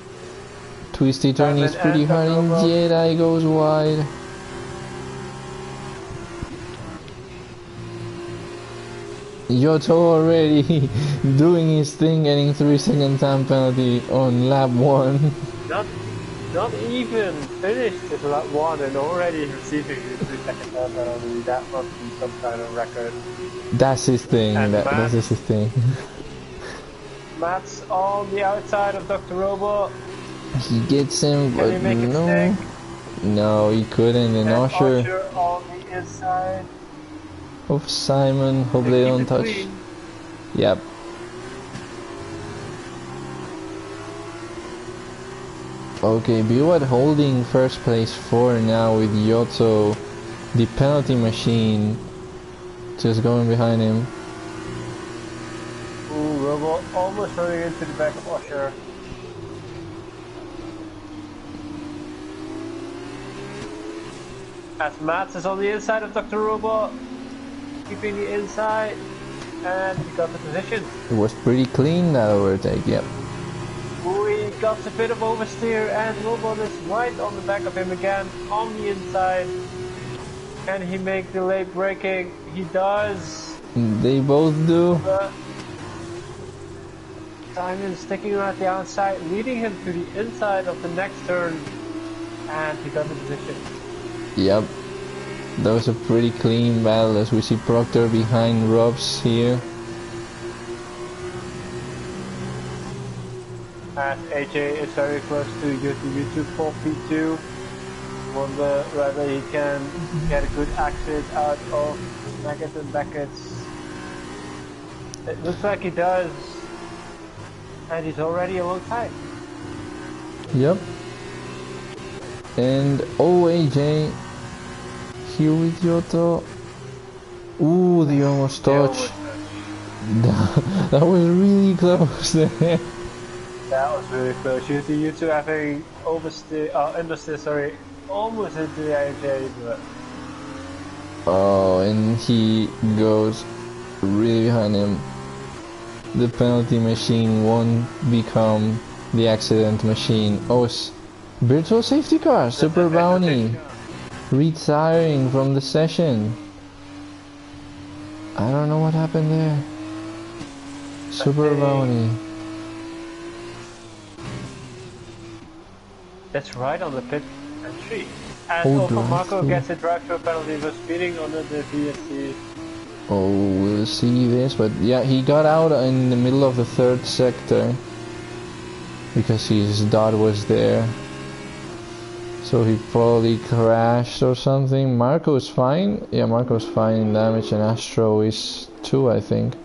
Twisty turn is pretty hard and Jedi goes wide. Yoto already doing his thing, getting 3-second time penalty on lap 1. Not even finished at lap 1 and already receiving the 3-second time penalty. That must be some kind of record. That's his thing. That's his thing. Matt's on the outside of Dr. Robo. He gets him, but no. No, he couldn't. And Usher on the inside of Simon. Hope they don't touch. Yep. Okay, Biwat holding first place for now with Yoto, the penalty machine, just going behind him. Ooh, Robo almost running into the back of Usher. As Mats is on the inside of Dr. Robo, keeping the inside, and he got the position. It was pretty clean, that overtake, yep. We got a bit of oversteer and Robo is right on the back of him again, on the inside. Can he make the late braking? He does. They both do. Simon sticking around the outside, leading him to the inside of the next turn, and he got the position. Yep. That was a pretty clean battle as we see Proctor behind Robs here. As AJ is very close to YouTube for P2. Wonder whether he can get a good exit out of Maggot and Beckett's. It looks like he does. And he's already alongside. Yep. And oh, AJ here with Yoto. Ooh, they almost touched. That was really close there. That was really close. You two having understeer, sorry, almost into the AJ, but... Oh, and he goes really behind him. The penalty machine won't become the accident machine. Oh, it's virtual safety car, Super Bounty, retiring from the session. I don't know what happened there. Super Bounty. That's right on the pit entry. And also Marco gets a drive-through penalty for speeding under the VSC. Oh, we'll see this, but yeah, he got out in the middle of the third sector because his dot was there. So he probably crashed or something. Marco's fine. Yeah, Marco's fine in damage, and Astro is 2, I think.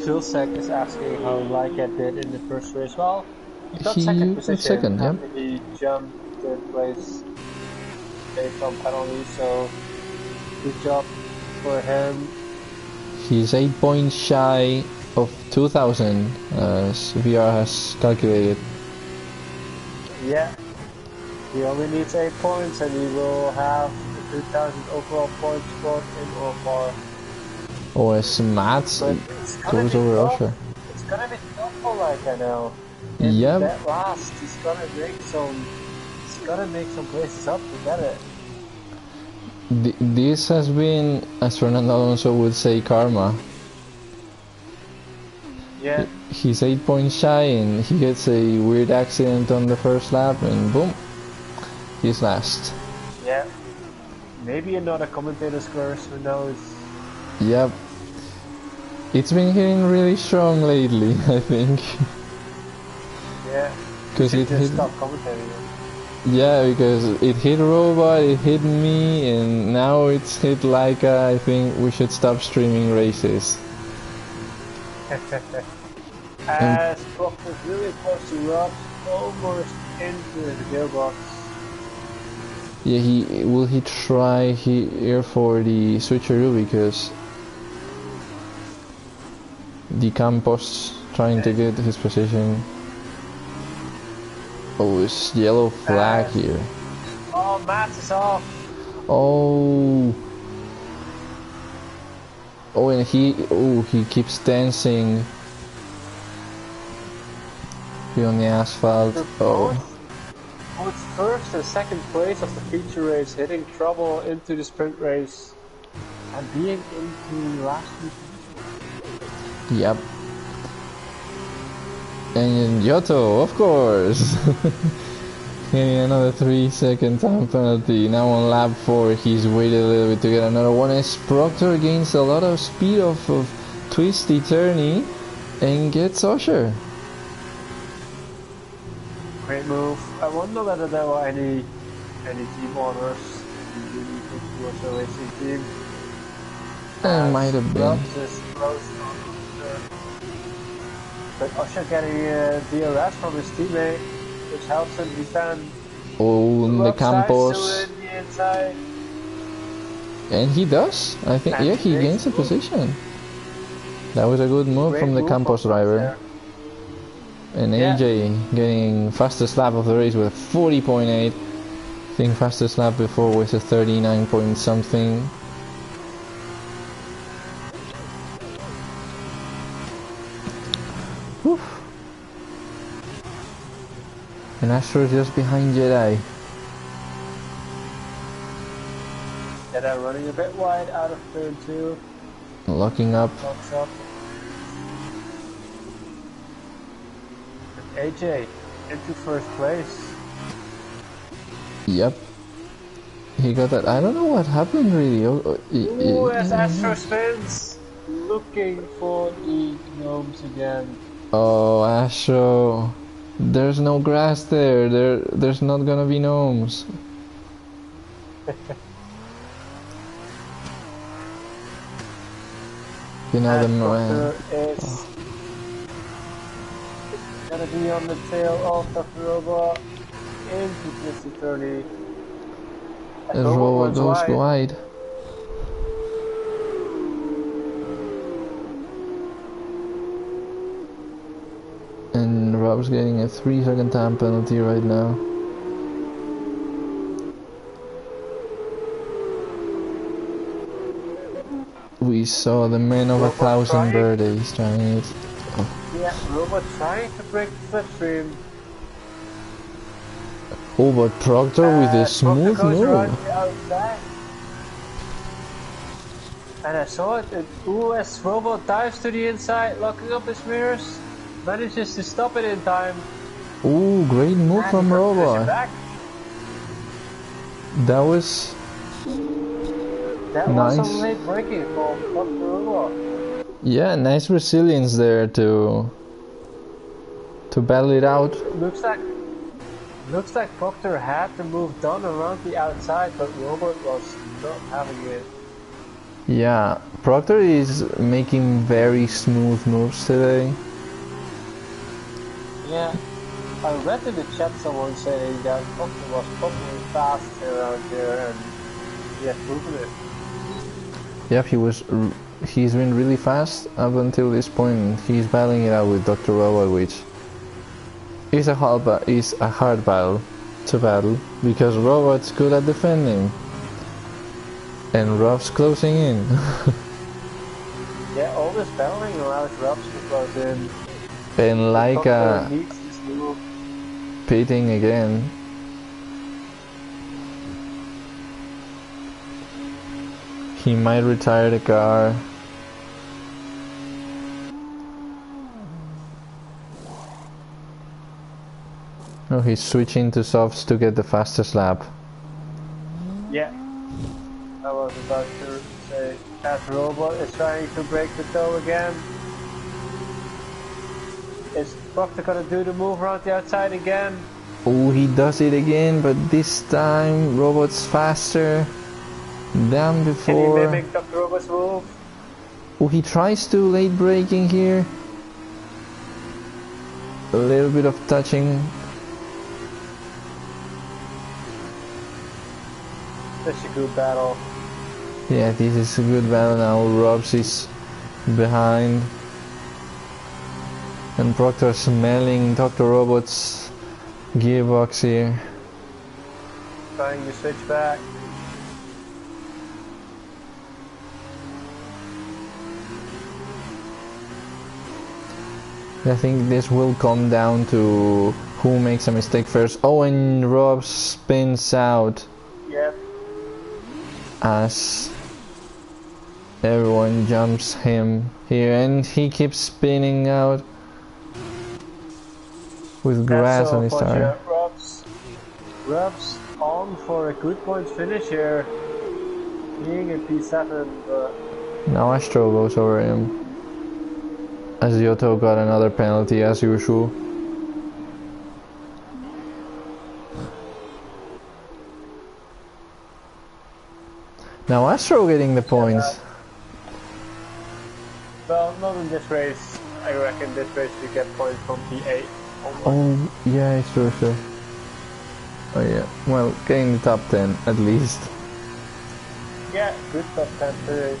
Philsek is asking how Leica did in the first race. Well, he got second position. Yep. He jumped third place based on penalty, so good job for him. He's 8 points shy of 2,000, as VR has calculated. Yeah, he only needs 8 points and he will have 2,000 overall points scored in OFR. Oh, as Mats goes over Usher. It's gonna be tough for Leica now. Yep. That last, he's gonna make some places up to get it. This has been, as Fernando Alonso would say, karma. Yeah. He's 8 points shy and he gets a weird accident on the first lap and boom, he's last. Yeah. Maybe another commentator's curse, who knows? Yep. It's been hitting really strong lately, I think. Yeah. Because it just hit. stop commentating. Yeah, because it hit Robot, it hit me, and now it's hit Laika. I think we should stop streaming races. As Proctor's really close to Rob, almost into his gearbox. Yeah, will he try here for the switcheroo, because the Campos trying to get his position. Oh, it's yellow flag here. Oh, Mats is off. Oh. Oh, and he keeps dancing. Be on the asphalt. Oh. Both first and second place of the feature race, hitting trouble into the sprint race and being into last week. Yep. And Yoto, of course. Getting another 3-second time penalty. Now on lap 4, he's waited a little bit to get another one. As Proctor gains a lot of speed off of twisty turny and gets Usher. Great move. I wonder whether there were any team orders towards the racing team. There might have been. But Usher getting DRS from his teammate, which helps him defend. Oh, the Campos. In the inside. And he does. I think, yeah, he gains a position. That was a good move from the Campos driver. And AJ getting fastest lap of the race with 40.8. I think fastest lap before was a 39 point something. Whew. And Astro's just behind Jedi. Jedi running a bit wide out of turn 2. Locking up. Locks up. AJ into first place. Yep. He got that. I don't know what happened really. Ooh, as Astro spins, looking for the gnomes again. Oh, Astro. There's no grass there. There's not gonna be gnomes. You know the man. Is gonna be on the tail of Dr. Robot into Twisty Turny. As Robot goes wide. And Rob's getting a 3-second time penalty right now. We saw the man of Robot 1,000 birthdays trying it. Yeah, Robot trying to break the slipstream. Oh, but Proctor with a smooth move. And I saw it. Ooh, as Robot dives to the inside, locking up his mirrors, manages to stop it in time. Ooh, great move from Robot. That was nice. Was some late braking from Dr. Robot. Yeah, nice resilience there to battle it out. Looks like Proctor had the move done around the outside, but Robot was not having it. Yeah, Proctor is making very smooth moves today. Yeah, I read in the chat someone saying that Proctor was probably fast around here, and he had proven it. Yep, he's been really fast up until this point. He's battling it out with Dr. Robot, which is a hard battle to battle, because Robot's good at defending and Rob's closing in. Yeah, all this battling allows Robs to close in. And Laika pitting again. He might retire the car. Oh, he's switching to softs to get the fastest lap. Yeah. I was about to say that robot is trying to break the toe again. Is Proctor gonna do the move around the outside again? Oh, he does it again, but this time Robot's faster than before. Can he mimic Dr. Robot's move? Oh, he tries to late braking here. A little bit of touching. Such a good battle. Yeah, this is a good battle now. Robs is behind. And Proctor smelling Dr. Robot's gearbox here. Trying to switch back. I think this will come down to who makes a mistake first. Oh, and Rob spins out. Yep. As everyone jumps him here, and he keeps spinning out with grass on his tire. Rob's on for a good point finish here, being in P7, but Now Astro goes over him, as Yoto got another penalty as usual. Now Astro getting the points. Well, not in this race. I reckon this race we get points from P8. Oh, yeah, sure. Oh yeah, well, getting the top 10 at least. Yeah, good top 10 finish.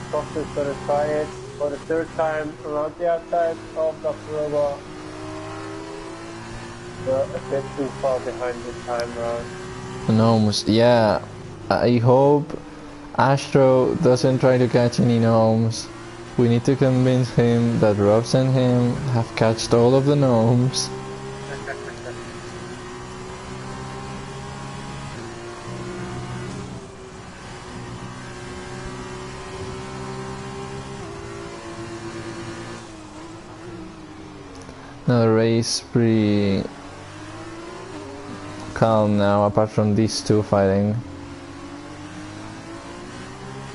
Proctor's gonna try it for the third time around the outside of Dr. Robo. But a bit too far behind this time round. Gnomes, yeah. I hope Astro doesn't try to catch any gnomes. We need to convince him that Robs and him have catched all of the gnomes. Now the race pretty calm now, apart from these two fighting.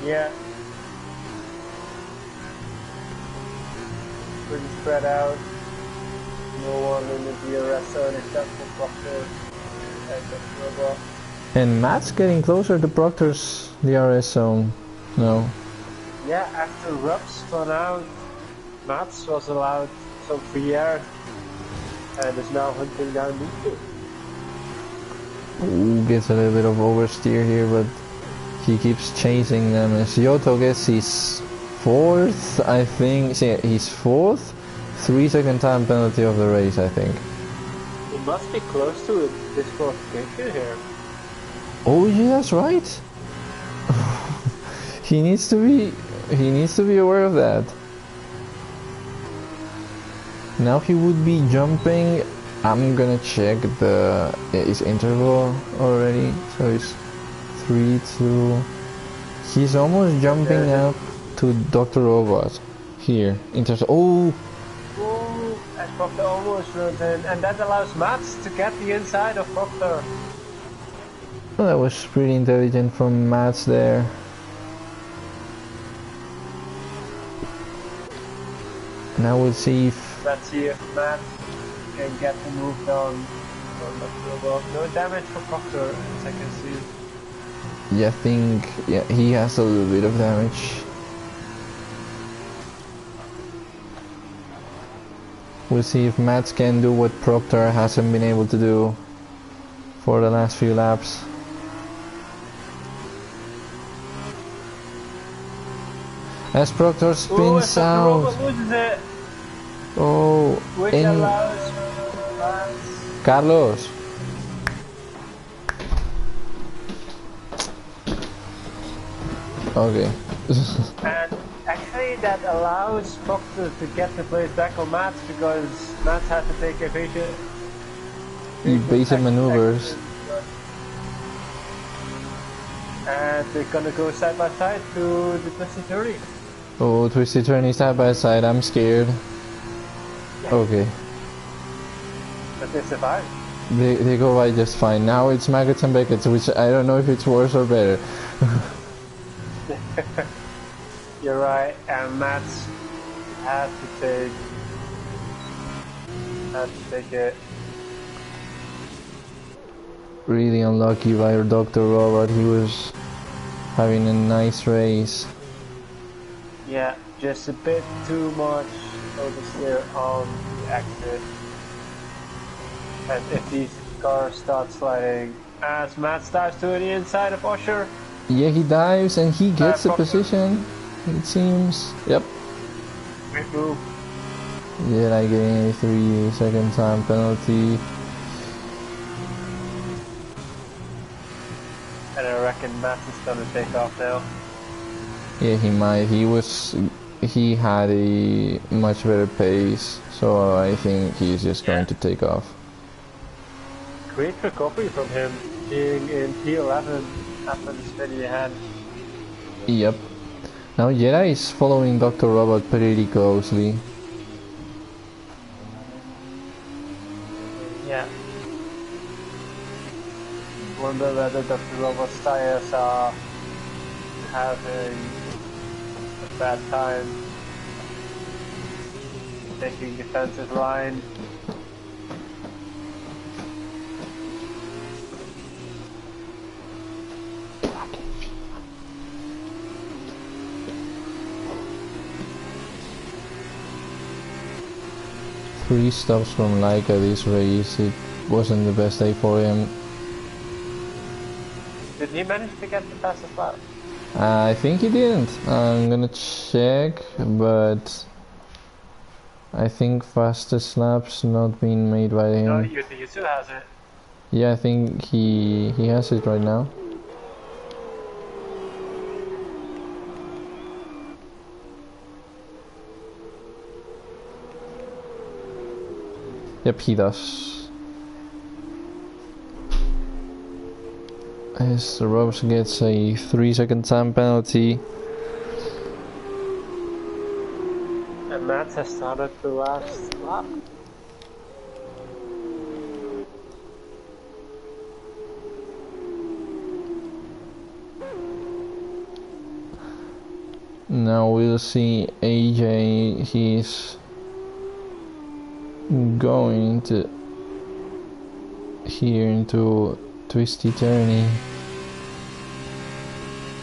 Yeah. Pretty spread out. No one in the DRS zone except for Proctor and Dr. Robo. And Matt's getting closer to Proctor's DRS zone. No. Yeah, after Rups spun out, Mats was allowed some free air and is now hunting down Nico. Ooh, gets a little bit of oversteer here, but he keeps chasing them. As Yoto gets his fourth, I think. See, he's fourth. 3-second time penalty of the race, I think. He must be close to a disqualification here. Oh, yeah, that's right. He needs to be aware of that. Now he would be jumping. I'm gonna check his interval already. So it's 3, 2. He's almost jumping up to Dr. Robot here. In terms of, oh, And Proctor almost runs in, and that allows Mats to get the inside of Proctor. well, that was pretty intelligent from Mats there. Now we'll see if Let's see if Mats can get the move done on Dr. Robo. No damage for Proctor, as I can see. yeah, I think he has a little bit of damage. We'll see if Mats can do what Proctor hasn't been able to do for the last few laps. As Proctor spins out. Loses it, Oh, which and allows Mats. Carlos. Okay. And actually that allows Proctor to get the place back on Mats because Mats had to take evasive maneuvers. And they're gonna go side by side to the twisty 30. Oh, twisty turny side by side. I'm scared. Okay. But they survived. They go by just fine. Now it's Maggots and Beckett's, which I don't know if it's worse or better. You're right, and Matt's had to take it. Really unlucky by Dr. Robot. He was having a nice race. Yeah, just a bit too much oversteer on the exit. And if these cars start sliding, as Matt dives to the inside of Usher. Yeah, he dives and he gets the position, it seems. Yep. Great move. Yeah, like getting a 3-second time penalty. And I reckon Matt is gonna take off now. Yeah, he might. He had a much better pace, so I think he's just going to take off. Great recovery from him, being in P11 after the spin he had. Yep. Now Jedi is following Dr. Robot pretty closely. Yeah. Wonder whether Dr. Robot's tires are having a bad time taking defensive line. Three stops from Laika this race. It wasn't the best day for him. Did he manage to get the fastest lap? I think he didn't. I'm gonna check, but I think fastest laps not being made by him. No, you still has it. Yeah, I think he has it right now. Yep, he does. As the Ropes gets a 3-second time penalty. And Matt has started the last lap. Now we'll see AJ. He's going to here into twisty turning,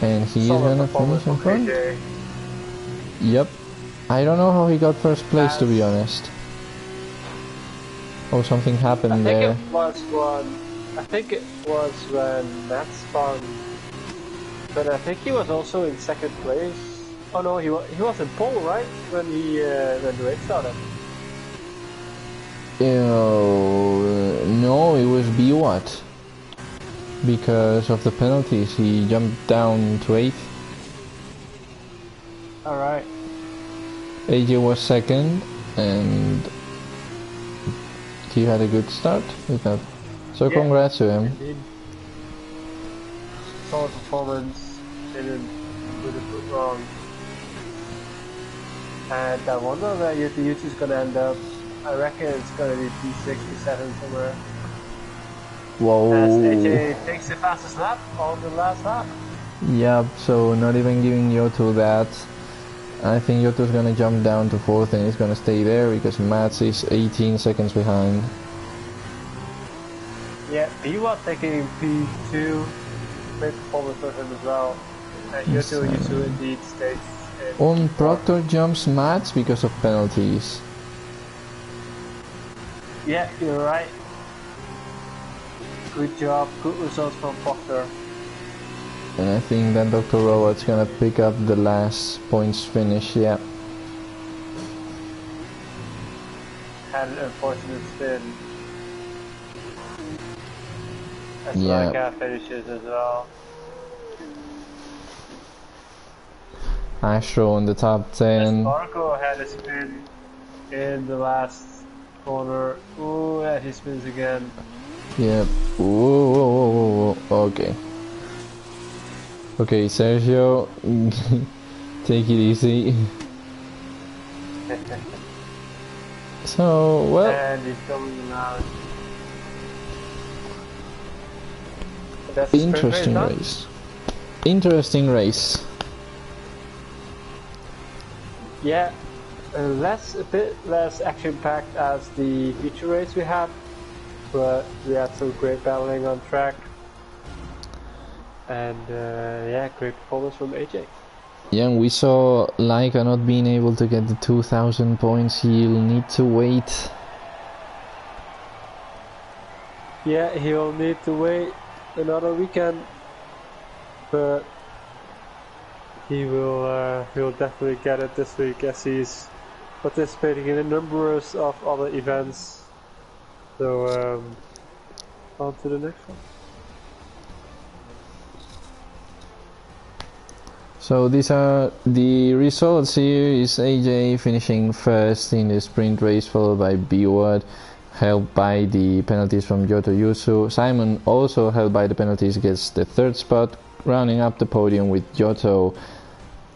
and he's gonna finish in front. AJ. Yep. I don't know how he got first place, to be honest. Oh, something happened there. I think it was when Matt spun, but I think he was also in second place. Oh no, he was in pole, right? When the race started. No, it was Biwat. Because of the penalties, he jumped down to 8th. Alright. AJ was second, and he had a good start with that. So yeah, congrats to him. Indeed. Solid performance, didn't do it wrong. And I wonder where the YouTube's gonna end up. I reckon it's gonna be P6, P7 somewhere. Whoa. As AJ takes the fastest lap on the last lap. Yep, so not even giving Yoto that. I think Yoto's gonna jump down to 4th and he's gonna stay there because Mats is 18 seconds behind. Yeah, Biwa taking P2. Great performance for him as well. And Yoto used to indeed stays in. On Proctor jumps Mats because of penalties. Yeah, you're right. Good job, good results from Proctor. And I think that Dr. Robot's gonna pick up the last points finish, yeah. Had an unfortunate spin. As yeah. Laika finishes as well. Astro in the top 10. Marco had a spin in the last corner. Ooh, yeah, he spins again. Yep. Whoa, whoa, whoa, whoa, whoa. Okay. Okay, Sergio, take it easy. So, well. And he's coming around. That's the sprint race Interesting done. race. Interesting race. Yeah, a bit less action-packed as the feature race we had, but we had some great battling on track, and yeah, great performance from AJ. Yeah, and we saw Laika not being able to get the 2000 points. He'll need to wait. Yeah, he'll need to wait another weekend, but he'll definitely get it this week as he's participating in a number of other events. So on to the next one. So these are the results here. Is AJ finishing first in the sprint race, followed by Biwad, helped by the penalties from Yoto Yusu. Simon, also helped by the penalties, gets the third spot, rounding up the podium with Yoto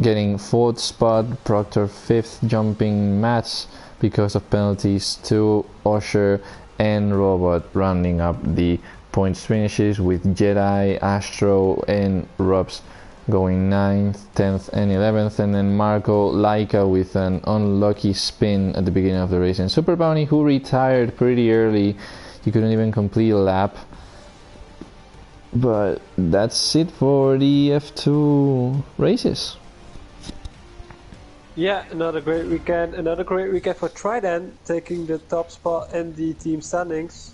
getting fourth spot, Proctor fifth, jumping Mats because of penalties to Osher, and Robot rounding up the points finishes with Jedi, Astro, and Robs going 9th, 10th, and 11th, and then Marco Laika with an unlucky spin at the beginning of the race, and Super Bounty, who retired pretty early. He couldn't even complete a lap. But that's it for the F2 races. Yeah, another great weekend for Trident, taking the top spot in the team standings.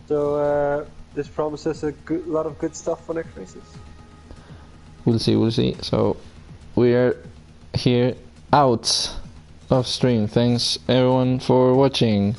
So this promises a lot of good stuff for next races. We'll see. So we're here out of stream. Thanks everyone for watching.